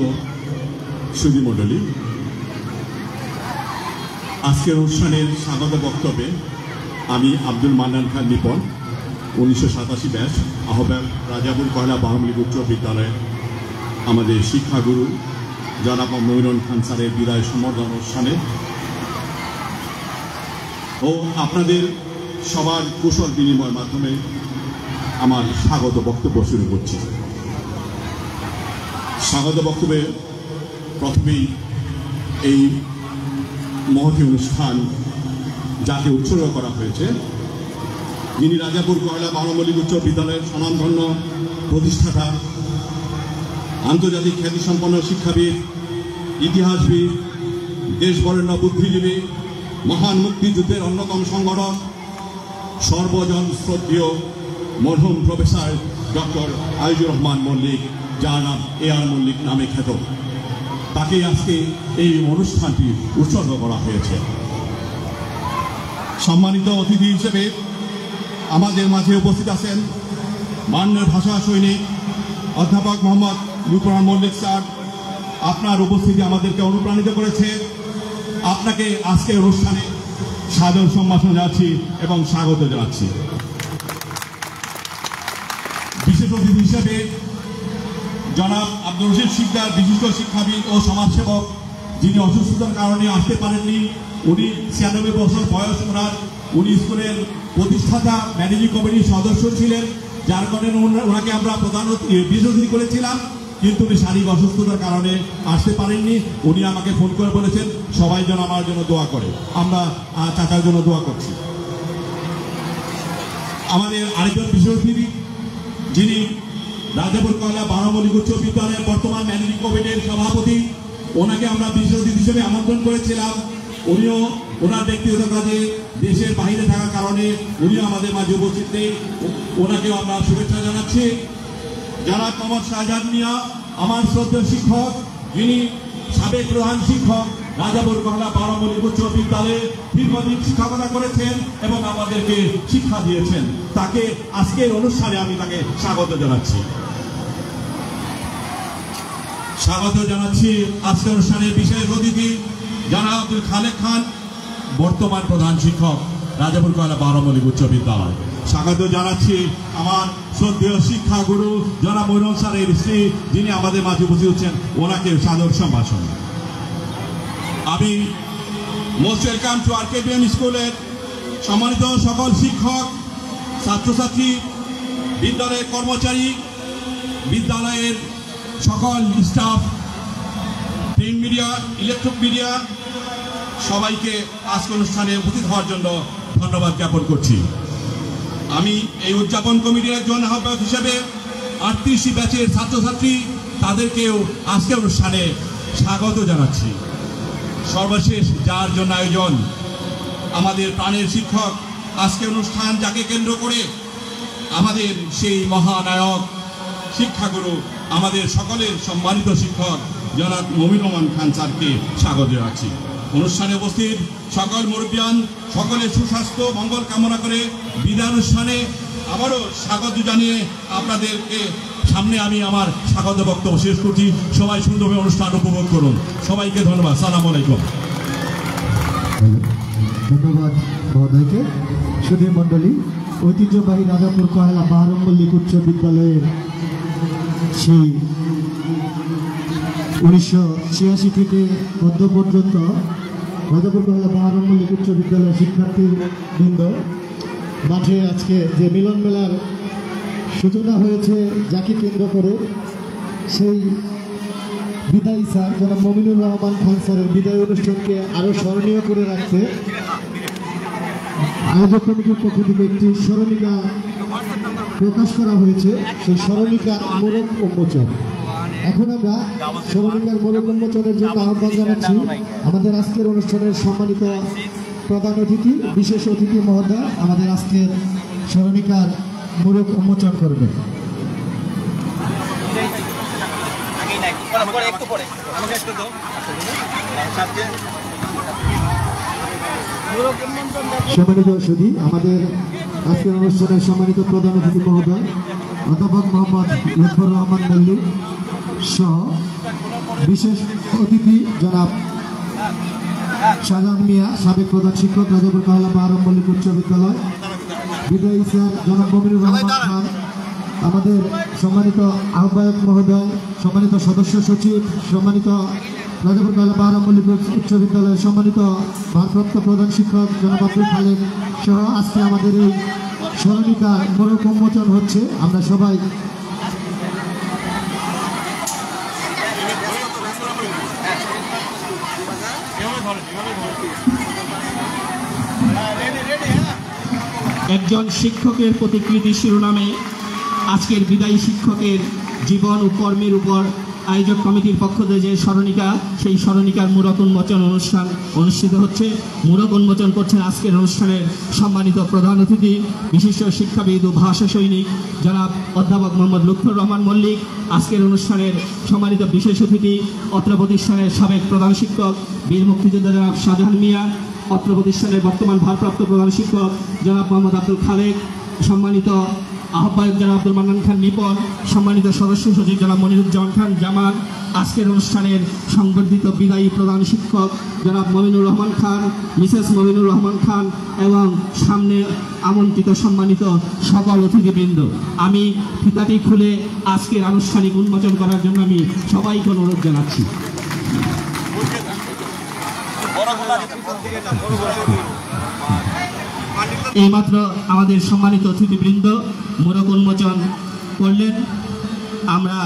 সুধীমণ্ডলী, আজকের অনুষ্ঠানের স্বাগত বক্তব্যে আমি আব্দুল মান্নান খান নিপন, 1987 ব্যাচ, আহ্বায়ক, রাজাপুর কয়লা বাহমলী উচ্চ বিদ্যালয়ের আমাদের শিক্ষাগুরু জনাব মমিনুর খান স্যারের বিদায় সম্বর্ধনা অনুষ্ঠানে ও আপনাদের সবার কুশল বিনিময়ের মাধ্যমে আমার স্বাগত বক্তব্য শুরু করছি। স্বাগত বক্তব্যে প্রথমেই এই মহতী অনুষ্ঠান যাকে উৎসর্গ করা হয়েছে, যিনি রাজাপুর কয়লা বাহমলী উচ্চ বিদ্যালয়ের স্বনামধন্য প্রতিষ্ঠাতা, আন্তর্জাতিক খ্যাতিসম্পন্ন শিক্ষাবিদ, ইতিহাসবিদ, দেশবরেণ্য বুদ্ধিজীবী, মহান মুক্তিযুদ্ধের অন্যতম সংগঠক, সর্বজন শ্রদ্ধেয় মরহুম প্রফেসর ডক্টর আইজুর রহমান মল্লিক, যার নাম এআর মল্লিক নামে খ্যাত, তাকে আজকে এই অনুষ্ঠানটি উৎসর্গ করা হয়েছে। সম্মানিত অতিথি হিসেবে আমাদের মাঝে উপস্থিত আছেন মাননীয় ভাষা সৈনিক অধ্যাপক মোহাম্মদ লুৎফর মল্লিক স্যার। আপনার উপস্থিতি আমাদেরকে অনুপ্রাণিত করেছে। আপনাকে আজকের অনুষ্ঠানে সাদর সম্ভাষণ জানাচ্ছি এবং স্বাগত জানাচ্ছি। বিশেষ অতিথি হিসেবে জনাব আব্দুল রশিদ শিকদার, বিশিষ্ট শিক্ষাবিদ ও সমাজসেবক, যিনি অসুস্থতার কারণে আসতে পারেননি। উনি 96 বছর বয়স ওনার। উনি স্কুলের প্রতিষ্ঠাতা, ম্যানেজিং কমিটির সদস্য ছিলেন, যার কারণে ওনাকে আমরা প্রধান বিশেষ অতিথি করেছিলাম, কিন্তু উনি শারীরিক অসুস্থতার কারণে আসতে পারেননি। উনি আমাকে ফোন করে বলেছেন সবাই যেন আমার জন্য দোয়া করে। আমরা চাচার জন্য দোয়া করছি। আমাদের আরেকজন বিশেষ অতিথি, যিনি রাজাপুর কয়লা বাহমলী উচ্চ বিদ্যালয়ের বর্তমান ম্যানেজিং কমিটির সভাপতি, ওনাকে আমরা বিশেষ অতিথি হিসেবে আমন্ত্রণ করেছিলাম। উনিও ওনার ব্যক্তিগত কাজে দেশের বাইরে থাকার কারণে উনিও আমাদের মাঝে উপস্থিত নেই। ওনাকেও আমরা শুভেচ্ছা জানাচ্ছি। জনাব মোহাম্মদ শাহজাহান মিয়া, আমার শ্রদ্ধেয় শিক্ষক, যিনি সাবেক প্রধান শিক্ষক, রাজাপুর কমলা পারমাণবিক উচ্চ বিদ্যালয়ে দীর্ঘদিন শিক্ষকতা করেছেন এবং আমাদেরকে শিক্ষা দিয়েছেন। তাকে আজকের অনুষ্ঠানে আমি তাকে স্বাগত জানাচ্ছি। আজকের অনুষ্ঠানের বিশেষ অতিথি জনাব আব্দুল খালেক খান, বর্তমান প্রধান শিক্ষক, রাজাপুর কমলা পারমাণবিক উচ্চ বিদ্যালয়। স্বাগত জানাচ্ছি আমার শ্রদ্ধেয় শিক্ষাগুরু জনাব মইনুল স্যারের স্ত্রী, যিনি আমাদের মাঝে উপস্থিত হচ্ছেন, ওনাকে সাদর সম্ভাষণ। আমি মোস্ট ওয়েলকাম টু আরকেবিএম স্কুলের সম্মানিত সকল শিক্ষক, ছাত্রছাত্রী, বিদ্যালয়ের কর্মচারী, বিদ্যালয়ের সকল staff, print media, electronic media, সবাইকে আজকের অনুষ্ঠানে উপস্থিত হওয়ার জন্য ধন্যবাদ জ্ঞাপন করছি। আমি এই উদযাপন কমিটির একজন আহ্বায়ক হিসেবে 38 ব্যাচের ছাত্রছাত্রী, তাদেরকেও আজকের অনুষ্ঠানে স্বাগত জানাচ্ছি। সর্বশেষ যার জন্য আয়োজন, আমাদের প্রাণের শিক্ষক, আজকের অনুষ্ঠান যাকে কেন্দ্র করে আমাদের সেই মহানায়ক শিক্ষাগুরু, আমাদের সকলের সম্মানিত শিক্ষক জনাব মমিনুর রহমান খান স্যারকে স্বাগত জানাচ্ছি। অনুষ্ঠানে উপস্থিত সকল মুরব্বিয়ান, সকলের সুস্বাস্থ্য মঙ্গল কামনা করে বিদায় অনুষ্ঠানে আবারও স্বাগত জানিয়ে আপনাদেরকে সামনে আমি আমার স্বাগত বক্তব্য শেষ করছি। সবাই সুন্দরভাবে অনুষ্ঠান উপভোগ করুন। সবাইকে ধন্যবাদ। সালাম আলাইকুম। ধন্যবাদ মহোদয়কে। সুধী মণ্ডলী, ঐতিহ্যবাহী রাজাপুর কয়লা বাহারম মল্লিক উচ্চ বিদ্যালয়ের সেই 1986 থেকে মধ্য পর্যন্ত রাজাপুর কয়লা বাহারম মল্লিক উচ্চ বিদ্যালয়ের শিক্ষার্থীবৃন্দ মাঠে আজকে যে মিলন মেলার সূচনা হয়েছে, যাকে কেন্দ্র করে সেই বিদায়ী স্যার জনাব মমিনুর রহমান খান স্যারের বিদায় অনুষ্ঠানকে আরও স্মরণীয় করে রাখতে আয়োজক কমিটির পক্ষ থেকে একটি স্মরণিকা প্রকাশ করা হয়েছে। সেই স্মরণিকার মোড়ক উন্মোচন। এখন আমরা স্মরণিকার মোড়ক উন্মোচনের জন্য আহ্বান জানাচ্ছি আমাদের আজকের অনুষ্ঠানের সম্মানিত প্রধান অতিথি, বিশেষ অতিথি মহোদয় আমাদের আজকের স্মরণিকার মোড়ক উন্মোচন করবে। সম্মানিত সুধী, আমাদের আজকের অনুষ্ঠানের সম্মানিত প্রধান অতিথি মহোদয় অধ্যাপক মোহাম্মদ লুৎফর রহমান মল্লিক সহ বিশেষ অতিথি জনাব শাহজাহান মিয়া, সাবেক প্রধান শিক্ষক, রাজাপুর কয়লা বাহারম মল্লিক উচ্চ বিদ্যালয়, বিদায়ী স্যার জনাব মমিনুর রহমান খান, আমাদের সম্মানিত আহ্বায়ক মহোদয়, সম্মানিত সদস্য সচিব, সম্মানিত রাজাপুর কয়লা বাহারম মল্লিক উচ্চ বিদ্যালয়ের সম্মানিত ভারপ্রাপ্ত প্রধান শিক্ষক জনাব আব্দুল খালেক সহ আজকে আমাদের এই স্মরণিকা মোড়ক উন্মোচন হচ্ছে। আমরা সবাই একজন শিক্ষকের প্রতিকৃতি শিরোনামে আজকের বিদায়ী শিক্ষকের জীবন ও কর্মের উপর আয়োজক কমিটির পক্ষ থেকে যে স্মরণিকা, সেই স্মরণিকার মোড়ক উন্মোচন অনুষ্ঠান অনুষ্ঠিত হচ্ছে। মোড়ক উন্মোচন করছেন আজকের অনুষ্ঠানের সম্মানিত প্রধান অতিথি, বিশিষ্ট শিক্ষাবিদ ও ভাষা সৈনিক জনাব অধ্যাপক মোহাম্মদ লুৎফর রহমান মল্লিক। আজকের অনুষ্ঠানের সম্মানিত বিশেষ অতিথি অত্র প্রতিষ্ঠানের সাবেক প্রধান শিক্ষক বীর মুক্তিযোদ্ধা জনাব শাহজাহান মিয়া, অত্র প্রতিষ্ঠানের বর্তমান ভারপ্রাপ্ত প্রধান শিক্ষক জনাব মোহাম্মদ আব্দুল খালেক, সম্মানিত আহ্বায়ক জনাব আব্দুল মান্নান খান নিপন, সম্মানিত সদস্য সচিব জনাব মনিরুজ্জামান খান জামাল, আজকের অনুষ্ঠানের সংবর্ধিত বিদায়ী প্রধান শিক্ষক জনাব মমিনুর রহমান খান, মিসেস মমিনুর রহমান খান এবং সামনে আমন্ত্রিত সম্মানিত সকল অতিথিবৃন্দ। আমি ফিতাটি খুলে আজকের আনুষ্ঠানিক উন্মোচন করার জন্য আমি সবাইকে অনুরোধ জানাচ্ছি। এইমাত্র আমাদের সম্মানিত অতিথিবৃন্দ মোড়ক উন্মোচন করলেন। আমরা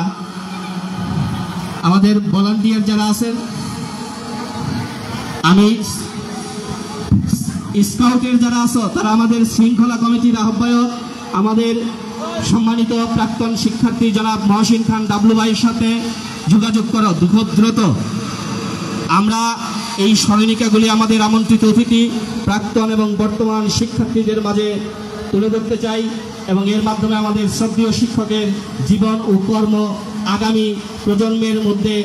আমাদের ভলান্টিয়ার যারা আছেন, আমি স্কাউটের যারা আছো তারা আমাদের শৃঙ্খলা কমিটির আহ্বায়ক, আমাদের সম্মানিত প্রাক্তন শিক্ষার্থী জনাব মহসিন খান ডাবলু ভাইয়ের সাথে যোগাযোগ করো খুব দ্রুত। আমরা এই স্মরণিকাগুলি আমাদের আমন্ত্রিত অতিথি, প্রাক্তন এবং বর্তমান শিক্ষার্থীদের মাঝে তুলে ধরতে চাই এবং এর মাধ্যমে আমাদের শ্রদ্ধেয় শিক্ষকের জীবন ও কর্ম আগামী প্রজন্মের মধ্যে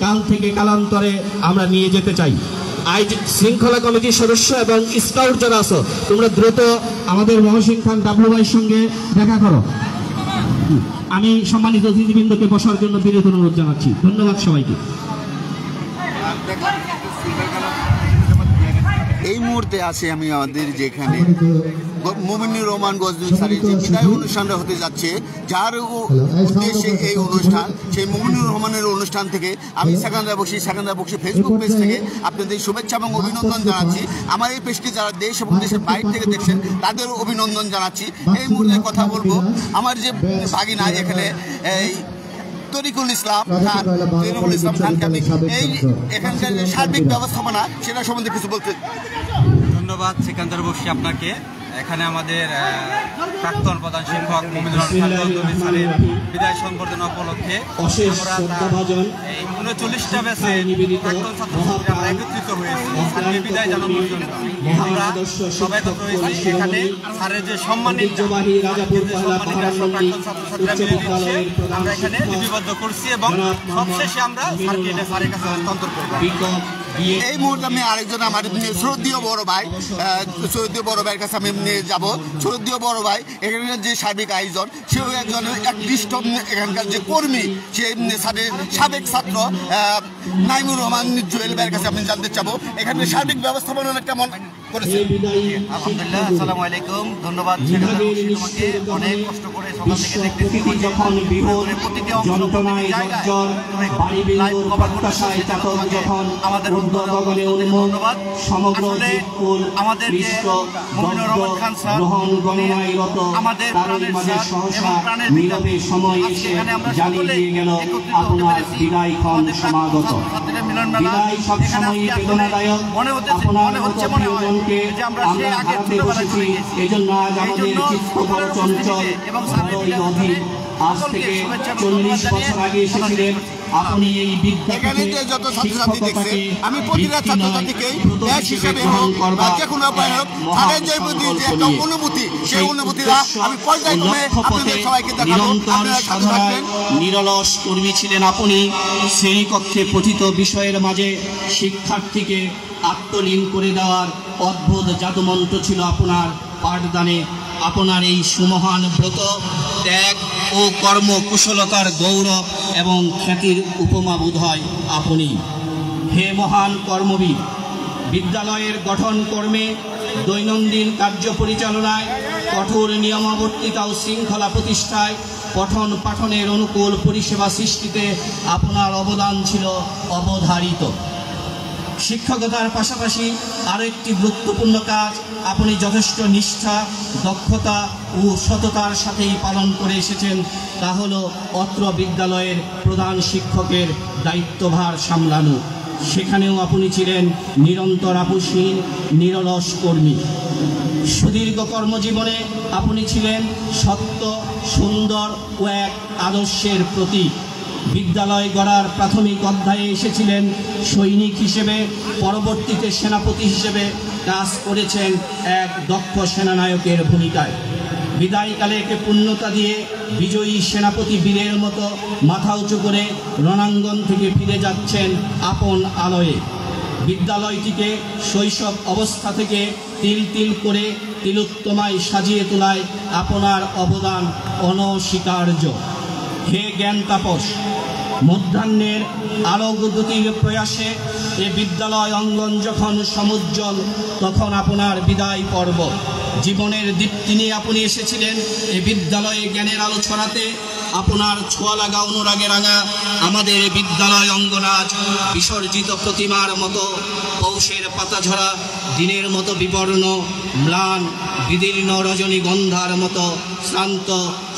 কাল থেকে কালান্তরে আমরা নিয়ে যেতে চাই। আইজ শৃঙ্খলা কমিটির সদস্য এবং স্কাউট যারা আছো, তোমরা দ্রুত আমাদের মহসিন খান ডাবলু ভাইয়ের সঙ্গে দেখা করো। আমি সম্মানিত অতিথিবৃন্দকে বসার জন্য বিনীত অনুরোধ জানাচ্ছি। ধন্যবাদ সবাইকে। এই মুহূর্তে আছি আমি আমাদের যেখানে মোমিনুর রহমান গজনবী স্যারের যে বিদায় অনুষ্ঠানটা হতে যাচ্ছে, যার উদ্দেশ্যে এই অনুষ্ঠান, সেই মোমিনুর রহমানের অনুষ্ঠান থেকে আমি সেকেন্দার বক্সি ফেসবুক পেজ থেকে আপনাদের শুভেচ্ছা এবং অভিনন্দন জানাচ্ছি। আমার এই পেজটি যারা দেশ এবং দেশের বাইরে থেকে দেখছেন তাদেরও অভিনন্দন জানাচ্ছি। এই মুহূর্তে কথা বলবো আমার যে ভাগিনা এখানে এই তরিকুল ইসলাম খানকে আমি এই এখানকার যে সার্বিক ব্যবস্থাপনা সেটা সম্বন্ধে কিছু বলতে। ধন্যবাদ সেকেন্দার বক্সি আপনাকে। এখানে আমাদের প্রাক্তন প্রধান শিক্ষক মোমিনুর রহমান গজনবী স্যারের বিদায় সংবর্ধনা উপলক্ষে এই 39টা ব্যাচে প্রাক্তন ছাত্রছাত্রীরা আমরা একত্রিত হয়েছি স্যারকে বিদায় জানানোর জন্য। আমরা সবাই তো রয়েছি এখানে স্যারের যে সম্মানিত প্রাক্তন ছাত্রছাত্রীরা মিলে দিচ্ছে, আমরা এখানে লিপিবদ্ধ করছি এবং সবশেষে আমরা স্যারকে এটা স্যারের কাছে হস্তান্তর করব। এই মুহূর্তে আমি আরেকজন আমার শ্রদ্ধেয় বড় ভাইয়ের কাছে আমি যাব। শ্রদ্ধেয় বড় ভাই এখানে যে সার্বিক আয়োজন, সেও একজন একনিষ্ঠ এখানকার যে কর্মী, সে সাবেক ছাত্র নাইমুর রহমান জুয়েল ভাইয়ের কাছে আমি জানতে চাবো এখানে সার্বিক ব্যবস্থাপনা কেমন করেছে। আলহামদুলিল্লাহ, আসসালামু আলাইকুম। ধন্যবাদ তোমাকে, অনেক কষ্ট করে সকাল থেকে দেখতেছি প্রতিটি আমাদের ধন্যবাদ। আসলে আমাদের যে মোমিনুর রহমান খান স্যার আমাদের প্রাণের স্যার এবং প্রাণের বিদ্যাপী, আজকে এখানে আমরা সকলে একত্রিত হতে পেরেছি। আমাদের ছাত্রছাত্রীরা মিলনমেলা এখানে মনে হচ্ছে যে আমরা সেই আগে ছোটবেলায় চলে গেছি। এই জন্য এবং আজ থেকে 40 বছর আগে এসেছিলেন আপনি এই এখানে যে যত ছাত্রছাত্রী দেখছে, আমি প্রতিটা ছাত্রছাত্রীকেই ব্যাচ হিসেবে হোক বা যে কোনো উপায় হোক তাদের যে একটা অনুভূতি, সেই অনুভূতিটা আমি পর্যায়ক্রমে আপনাদের সবাইকে দেখাবো। নিরলস কর্মী ছিলেন আপনি। শ্রেণীকক্ষে পঠিত বিষয়ের মাঝে শিক্ষার্থীকে আত্মলীন করে দেওয়ার অদ্ভুত জাদুমন্ত্র ছিল আপনার পাঠদানে। আপনার এই সুমহান ব্রত, ত্যাগ ও কর্মকুশলতার গৌরব এবং খ্যাতির উপমা বোধ হয় আপনি। হে মহান কর্মবীর, বিদ্যালয়ের গঠন কর্মে, দৈনন্দিন কার্য পরিচালনায়, কঠোর নিয়মাবর্তিতা ও শৃঙ্খলা প্রতিষ্ঠায়, পঠন পাঠনের অনুকূল পরিষেবা সৃষ্টিতে আপনার অবদান ছিল অবধারিত। শিক্ষকতার পাশাপাশি আরও একটি গুরুত্বপূর্ণ কাজ আপনি যথেষ্ট নিষ্ঠা, দক্ষতা ও সততার সাথেই পালন করে এসেছেন, তা হলো অত্র বিদ্যালয়ের প্রধান শিক্ষকের দায়িত্বভার সামলানো। সেখানেও আপনি ছিলেন নিরন্তর আপোষহীন নিরলস কর্মী। সুদীর্ঘ কর্মজীবনে আপনি ছিলেন সত্য, সুন্দর ও এক আদর্শের প্রতীক। বিদ্যালয় গড়ার প্রাথমিক অধ্যায়ে এসেছিলেন সৈনিক হিসেবে, পরবর্তীতে সেনাপতি হিসেবে কাজ করেছেন এক দক্ষ সেনানায়কের ভূমিকায়। বিদায়কালে একে পূর্ণতা দিয়ে বিজয়ী সেনাপতি বীরের মতো মাথা উঁচু করে রণাঙ্গন থেকে ফিরে যাচ্ছেন আপন আলোয়ে। বিদ্যালয়টিকে শৈশব অবস্থা থেকে তিল তিল করে তিলোত্তমায় সাজিয়ে তোলায় আপনার অবদান অনস্বীকার্য। হে জ্ঞান তাপস, মধ্যাহ্নের আলোকদ্যুতির প্রয়াসে এ বিদ্যালয় অঙ্গন যখন সমুজ্জ্বল, তখন আপনার বিদায় পর্ব। জীবনের দীপ্তি নিয়ে আপনি এসেছিলেন এ বিদ্যালয়ে জ্ঞানের আলো ছড়াতে। আপনার ছোঁয়া লাগা অনুরাগে রাঙা আমাদের বিদ্যালয় অঙ্গনাজ বিসর্জিত প্রতিমার মতো, পৌষের পাতা ঝরা দিনের মতো বিবর্ণ, ম্লান বিদীর্ণ রজনীগন্ধার মতো শ্রান্ত,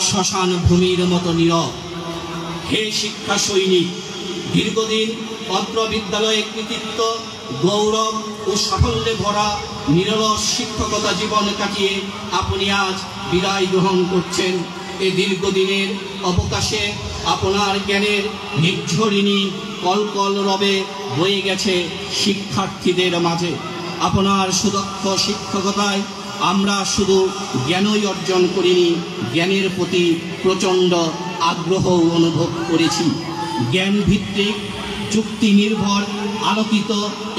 শ্মশান ভূমির মতো নীরব। হে শিক্ষা সৈনিক, দীর্ঘদিন অত্র বিদ্যালয়ে কৃতিত্ব, গৌরব ও সাফল্যে ভরা নিরলস শিক্ষকতা জীবন কাটিয়ে আপনি আজ বিদায় গ্রহণ করছেন। এ দীর্ঘদিনের অবকাশে আপনার জ্ঞানের নির্ঝরিণী কলকল রবে বয়ে গেছে শিক্ষার্থীদের মাঝে। আপনার সুদক্ষ শিক্ষকতায় আমরা শুধু জ্ঞানই অর্জন করিনি, জ্ঞানের প্রতি প্রচণ্ড আগ্রহ অনুভব করেছি। জ্ঞান ভিত্তিক, যুক্তি নির্ভর, আলোকিত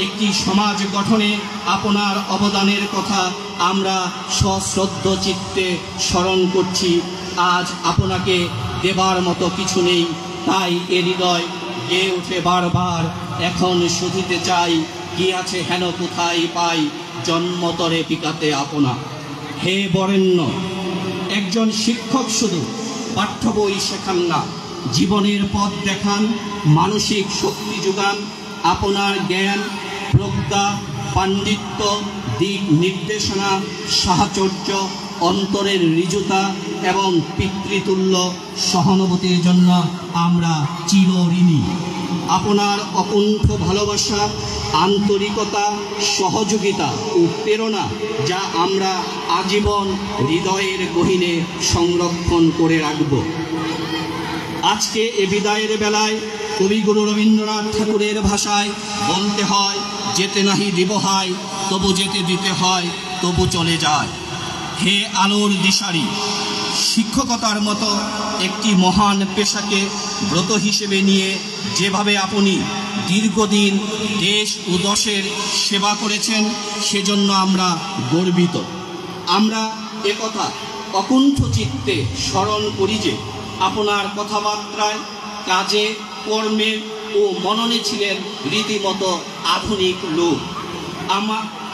একটি সমাজ গঠনে আপনার অবদানের কথা আমরা সশ্রদ্ধ চিত্তে স্মরণ করছি। আজ আপনাকে দেবার মতো কিছু নেই, তাই এ হৃদয় গেয়ে ওঠে বারবার, এখন শুধিতে চাই কি আছে হেন কোথায় পাই, জন্মতরে পিকাতে আপনা। হে বরেণ্য, একজন শিক্ষক শুধু পাঠ্য বই শেখান না, জীবনের পথ দেখান, মানসিক শক্তি যোগান। আপনার জ্ঞান, প্রজ্ঞা, পাণ্ডিত্য, দিক নির্দেশনা, সাহচর্য, অন্তরের ঋজুতা এবং পিতৃতুল্য সহানুভূতির জন্য আমরা চিরঋণী। আপনার অকুণ্ঠ ভালোবাসা, আন্তরিকতা, সহযোগিতা ও প্রেরণা যা আমরা আজীবন হৃদয়ের গহীনে সংরক্ষণ করে রাখব। আজকে এ বিদায়ের বেলায় কবিগুরু রবীন্দ্রনাথ ঠাকুরের ভাষায় বলতে হয়, যেতে নাহি দিব হায়, তবু যেতে দিতে হয়, তবু চলে যায়। হে আলোর দিশারি, শিক্ষকতার মতো একটি মহান পেশাকে ব্রত হিসেবে নিয়ে যেভাবে আপনি দীর্ঘদিন দেশ ও দশের সেবা করেছেন, সেজন্য আমরা গর্বিত। আমরা একথা অকুণ্ঠ চিত্তে স্মরণ করি যে আপনার কথাবার্তায়, কাজে, কর্মে ও মননে ছিলেন রীতিমতো আধুনিক লোক।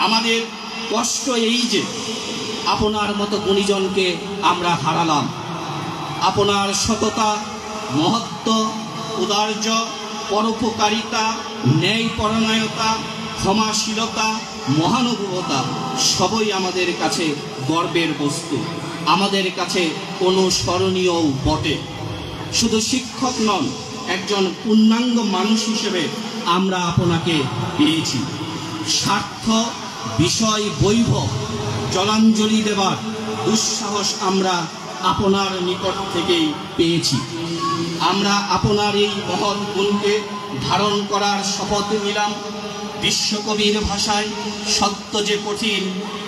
আমাদের কষ্ট এই যে আপনার মতো গুণীজনকে আমরা হারালাম। আপনার সততা, মহত্ব, উদার্য, পরোপকারিতা, ন্যায়পরায়ণতা, ক্ষমাশীলতা, মহানুভবতা সবই আমাদের কাছে গর্বের বস্তু, আমাদের কাছে অনুসরণীয়ও বটে। শুধু শিক্ষক নন, একজন পূর্ণাঙ্গ মানুষ হিসেবে আমরা আপনাকে পেয়েছি। স্বার্থ, বিষয়, বৈভব জলাঞ্জলি দেবার দুঃসাহস আমরা আপনার নিকট থেকেই পেয়েছি। আমরা আপনার এই মহৎ গুণকে ধারণ করার শপথ নিলাম। বিশ্বকবির ভাষায়, সত্য যে কঠিন,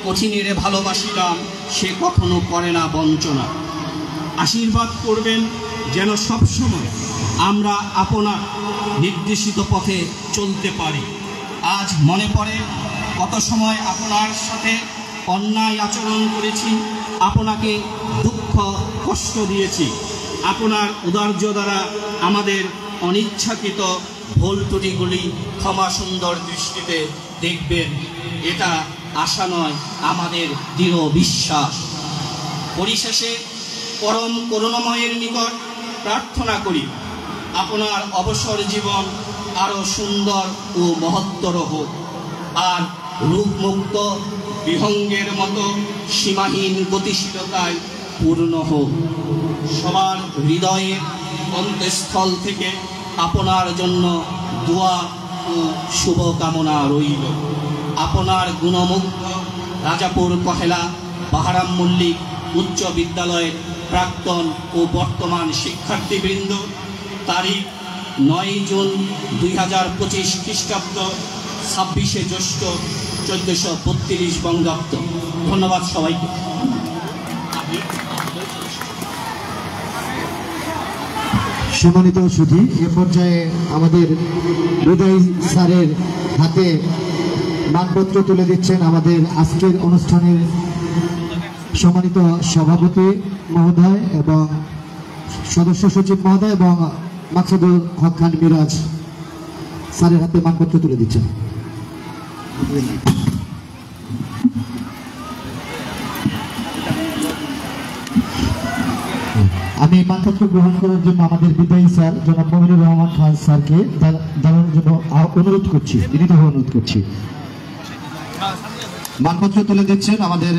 কঠিনের ভালোবাসিলাম, সে কখনো করে না বঞ্চনা। আশীর্বাদ করবেন যেন সবসময় আমরা আপনার নির্দেশিত পথে চলতে পারি। আজ মনে পড়ে কত সময় আপনার সাথে অন্যায় আচরণ করেছি, আপনাকে দুঃখ কষ্ট দিয়েছি। আপনার উদার্য দ্বারা আমাদের অনিচ্ছাকৃত ভুল ত্রুটিগুলি ক্ষমা সুন্দর দৃষ্টিতে দেখবেন, এটা আশা নয়, আমাদের দৃঢ় বিশ্বাস। পরিশেষে পরম করুণাময়ের নিকট প্রার্থনা করি আপনার অবসর জীবন আরও সুন্দর ও মহত্তর হোক, আর রূপমুক্ত বিহঙ্গের মতো সীমাহীন গতিশীলতায় পূর্ণ হোক। সবার হৃদয়ের অন্তঃস্থল থেকে আপনার জন্য দোয়া ও শুভকামনা রইল। আপনার গুণমুগ্ধ রাজাপুর পহেলা বাহারাম মল্লিক উচ্চ বিদ্যালয়ের প্রাক্তন ও বর্তমান শিক্ষার্থীবৃন্দ, তারিখ 9 জুন 2025 খ্রিস্টাব্দ, 26শে জ্যৈষ্ঠ 1432 বঙ্গাব্দ। ধন্যবাদ সবাইকে। সম্মানিত সুধী, এ পর্যায়ে আমাদের হৃদয় স্যারের হাতে মানপত্র তুলে দিচ্ছেন আমাদের আজকের অনুষ্ঠানের সম্মানিত সভাপতি মহোদয় এবং সদস্য সচিব মহোদয় এবং মাকসুদুল হক খান মিরাজ স্যারের হাতে মানপত্র তুলে দিচ্ছেন। আমি মানপত্র গ্রহণ করার জন্য আমাদের বিদায়ী স্যার জনাব মমিনুর রহমান খান স্যারকে জানানোর জন্য অনুরোধ করছি, বিনীতভাবে অনুরোধ করছি। মানপত্র তুলে দিচ্ছেন আমাদের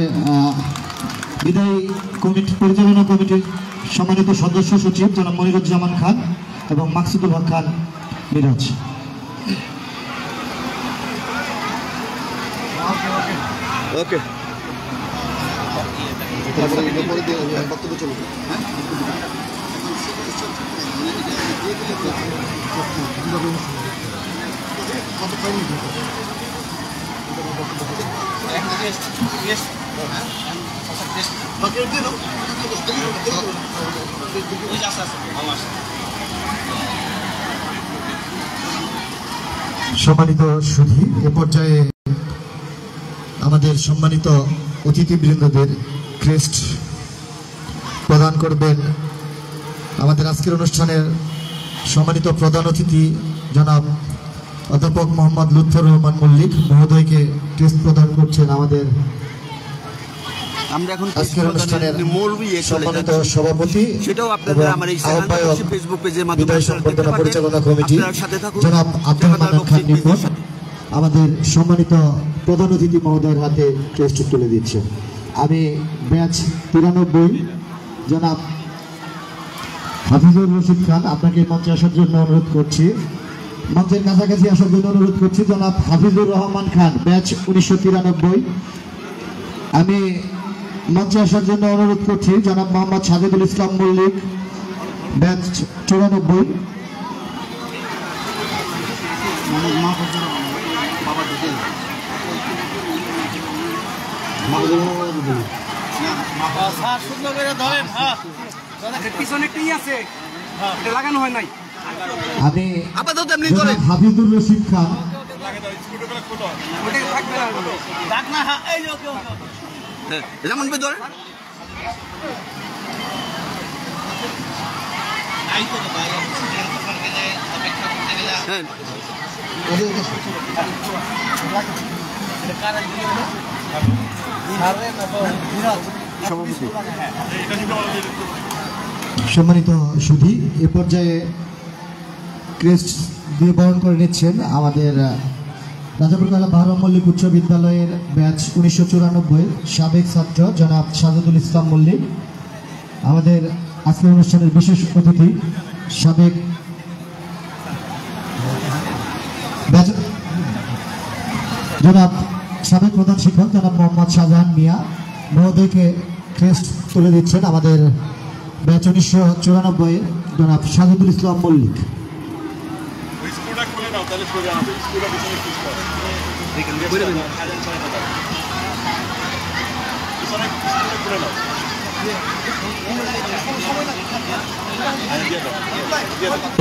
বিদায়ী কমিটি, পরিচালনা কমিটির সম্মানিত সদস্য সচিব জনাব মনিরুজ্জামান খান এবং মাকসুদুল হক খান মিরাজ। ওকে, বক্তব্য চলুন। হ্যাঁ সম্মানিত সুধী, এ পর্যায়ে আমাদের সম্মানিত অতিথিবৃন্দদের ক্রেস্ট প্রদান করবেন আমাদের আজকের অনুষ্ঠানের সম্মানিত প্রধান অতিথি জনাব অধ্যাপক মোহাম্মদ লুৎফর রহমান মল্লিক মহোদয়কে ক্রেস্ট প্রদান করছেন আমাদের আমরা এখন আজকের অনুষ্ঠানের সম্মানিত সভাপতি সেটাও আপনাদের আমার এই ফেসবুক পেজের মাধ্যমে বিদায় সম্বর্ধনা পরিচালনা কমিটি জনাব আব্দুল মান্নান খান নিপুণ আমাদের সম্মানিত প্রধান অতিথি মহোদয়ের হাতে ক্রেস্ট তুলে দিচ্ছে। আমি ব্যাচ 93 জনাব হাফিজুর রশিদ খান আপনাকে মঞ্চে আসার জন্য অনুরোধ করছি। মঞ্চের কাছাকাছি আসার জন্য অনুরোধ করছি জনাব হাফিজুর রহমান খান ব্যাচ 1993। আমি মঞ্চে আসার জন্য অনুরোধ করছি জনাব মোহাম্মদ সাজিদুল ইসলাম মল্লিক ব্যাচ 94। আমি হাফিজুর রশিদ খান যেমন ধরে সম্মানিত সুধী, এ পর্যায়ে ক্রেস্ট দিয়ে বরণ করে নিচ্ছেন আমাদের রাজাপুর কয়লা বাহরাম মল্লিক উচ্চ বিদ্যালয়ের ব্যাচ 1994 সাবেক ছাত্র জনাব সাজিদুল ইসলাম মল্লিক। আমাদের আজকের অনুষ্ঠানের বিশেষ অতিথি সাবেক জনাব সাবেক প্রধান শিক্ষক জনাব মোহাম্মদ শাহজাহান মিয়া মহোদয়কে ক্রেস্ট তুলে দিচ্ছেন আমাদের ব্যাচ 1994 জনাব সাজিদুল ইসলাম মল্লিক।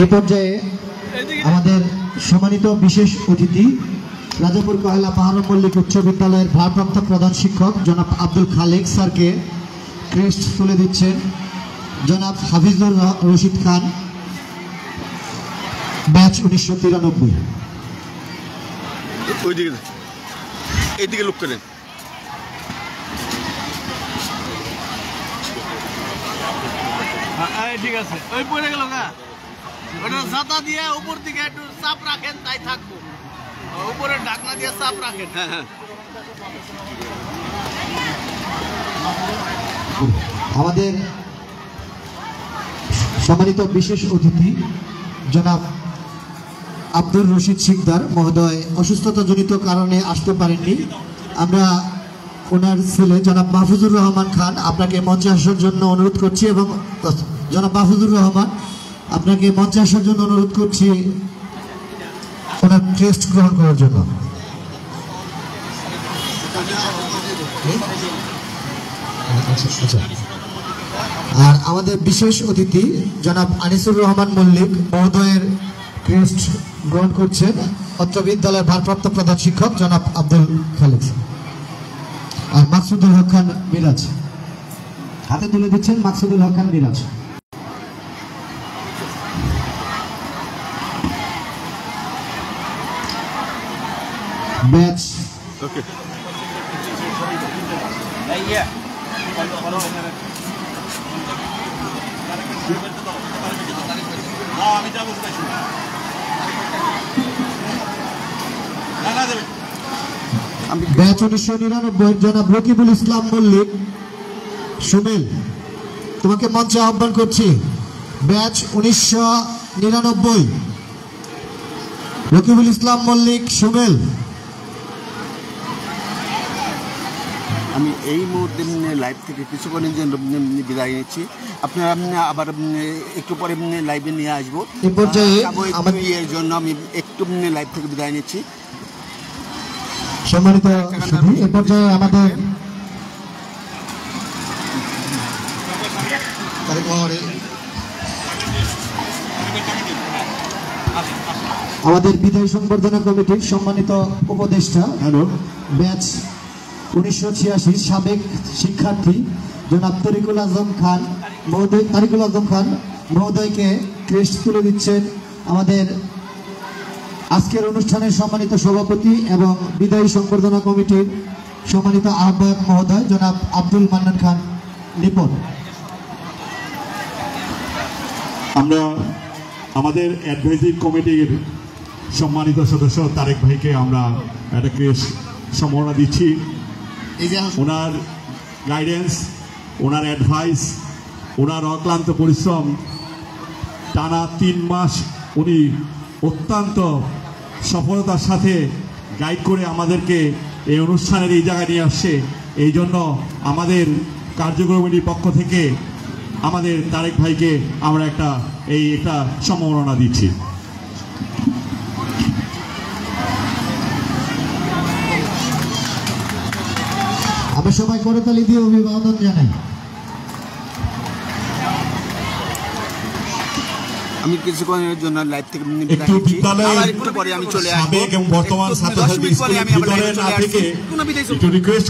এ পর্যায়ে আমাদের সম্মানিত বিশেষ অতিথি রাজাপুর কয়লা বাহরাম মল্লিক উচ্চ বিদ্যালয়ের ভারপ্রাপ্ত প্রধান শিক্ষক জনাব আব্দুল খালেক স্যারকে ক্রেস্ট তুলে দিচ্ছেন জনাব হাফিজুর রশিদ খান ব্যাচ 1993। এইদিকে লোক করেন ঠিক আছে, ওই পড়ে গেল না, ওটা ছাতা দিয়ে উপর দিকে একটু চাপ রাখেন, তাই থাকবো। উপরে ঢাকনা দিয়ে চাপ রাখেন। হ্যাঁ, আমাদের সম্মানিত বিশেষ অতিথি জনাব আব্দুর রশিদ শিকদার মহোদয় অসুস্থতাজনিত কারণে আসতে পারেননি। আমরা ওনার ছেলে জনাব মাহফুজুর রহমান খান আপনাকে মঞ্চে আসার জন্য অনুরোধ করছি এবং জনাব মাহফুজুর রহমান আপনাকে মঞ্চে আসার জন্য অনুরোধ করছি ওনার ক্রেস্ট গ্রহণ করার জন্য। আর আমাদের বিশেষ অতিথি জনাব আনিসুর রহমান মল্লিক মহোদয়ের ক্রেস্ট গ্রহণ করছেন অত্র বিদ্যালয়ের ভারপ্রাপ্ত প্রধান শিক্ষক জনাব আব্দুল খালেক আর মাকসুদুল হক খান মিরাজ হাতে তুলে দিচ্ছেন মাকসুদুল হক খান মিরাজ। ব্যাচ ব্যাচ 1999 জনাব রকিবুল ইসলাম মল্লিক সুমেল তোমাকে মঞ্চে আহ্বান করছি। ব্যাচ 1999 রকিবুল ইসলাম মল্লিক সুমেল। আমি এই মুহূর্তে লাইভ থেকে কিছুক্ষণের জন্য বিদায় নিচ্ছি। আপনারা আবার একটু পরে লাইভে নিয়ে আসবো। এই পর্যায়ে এর জন্য আমি একটু লাইভ থেকে বিদায় নিচ্ছি। সম্মানিত সুধী, এ পর্যায়ে আমাদের আমাদের বিদায় সংবর্ধনা কমিটির সম্মানিত উপদেষ্টা ব্যাচ 1986 সাবেক শিক্ষার্থী জনাব তারিকুল আজম খান মহোদয়কে ক্রেস্ট তুলে দিচ্ছেন আমাদের আজকের অনুষ্ঠানের সম্মানিত সভাপতি এবং বিদায়ী সংবর্ধনা কমিটির সম্মানিত আহ্বায়ক মহোদয় জনাব আব্দুল মান্নান খান নিপন। আমরা আমাদের অ্যাডভাইজারি কমিটির সম্মানিত সদস্য তারেক ভাইকে আমরা একটা ক্রেস্ট সম্মাননা দিচ্ছি। ওনার গাইডেন্স, ওনার অ্যাডভাইস, ওনার অক্লান্ত পরিশ্রম, টানা 3 মাস উনি অত্যন্ত সফলতার সাথে গাইড করে আমাদেরকে এই অনুষ্ঠানের এই জায়গায় নিয়ে আসছে। এই জন্য আমাদের কার্যকরী পক্ষ থেকে আমাদের তারেক ভাইকে আমরা একটা সম্মাননা দিচ্ছি। আমরা সবাই করতালি দিয়ে অভিবাদন জানাই। আমি কিছুক্ষণের জন্য লাইভ থেকে একটু বিদ্যালয়ের পরে আমি চলে আসবো। সাবেক এবং বর্তমান ছাত্রছাত্রী স্কুলের ভিতরে না থেকে একটু রিকোয়েস্ট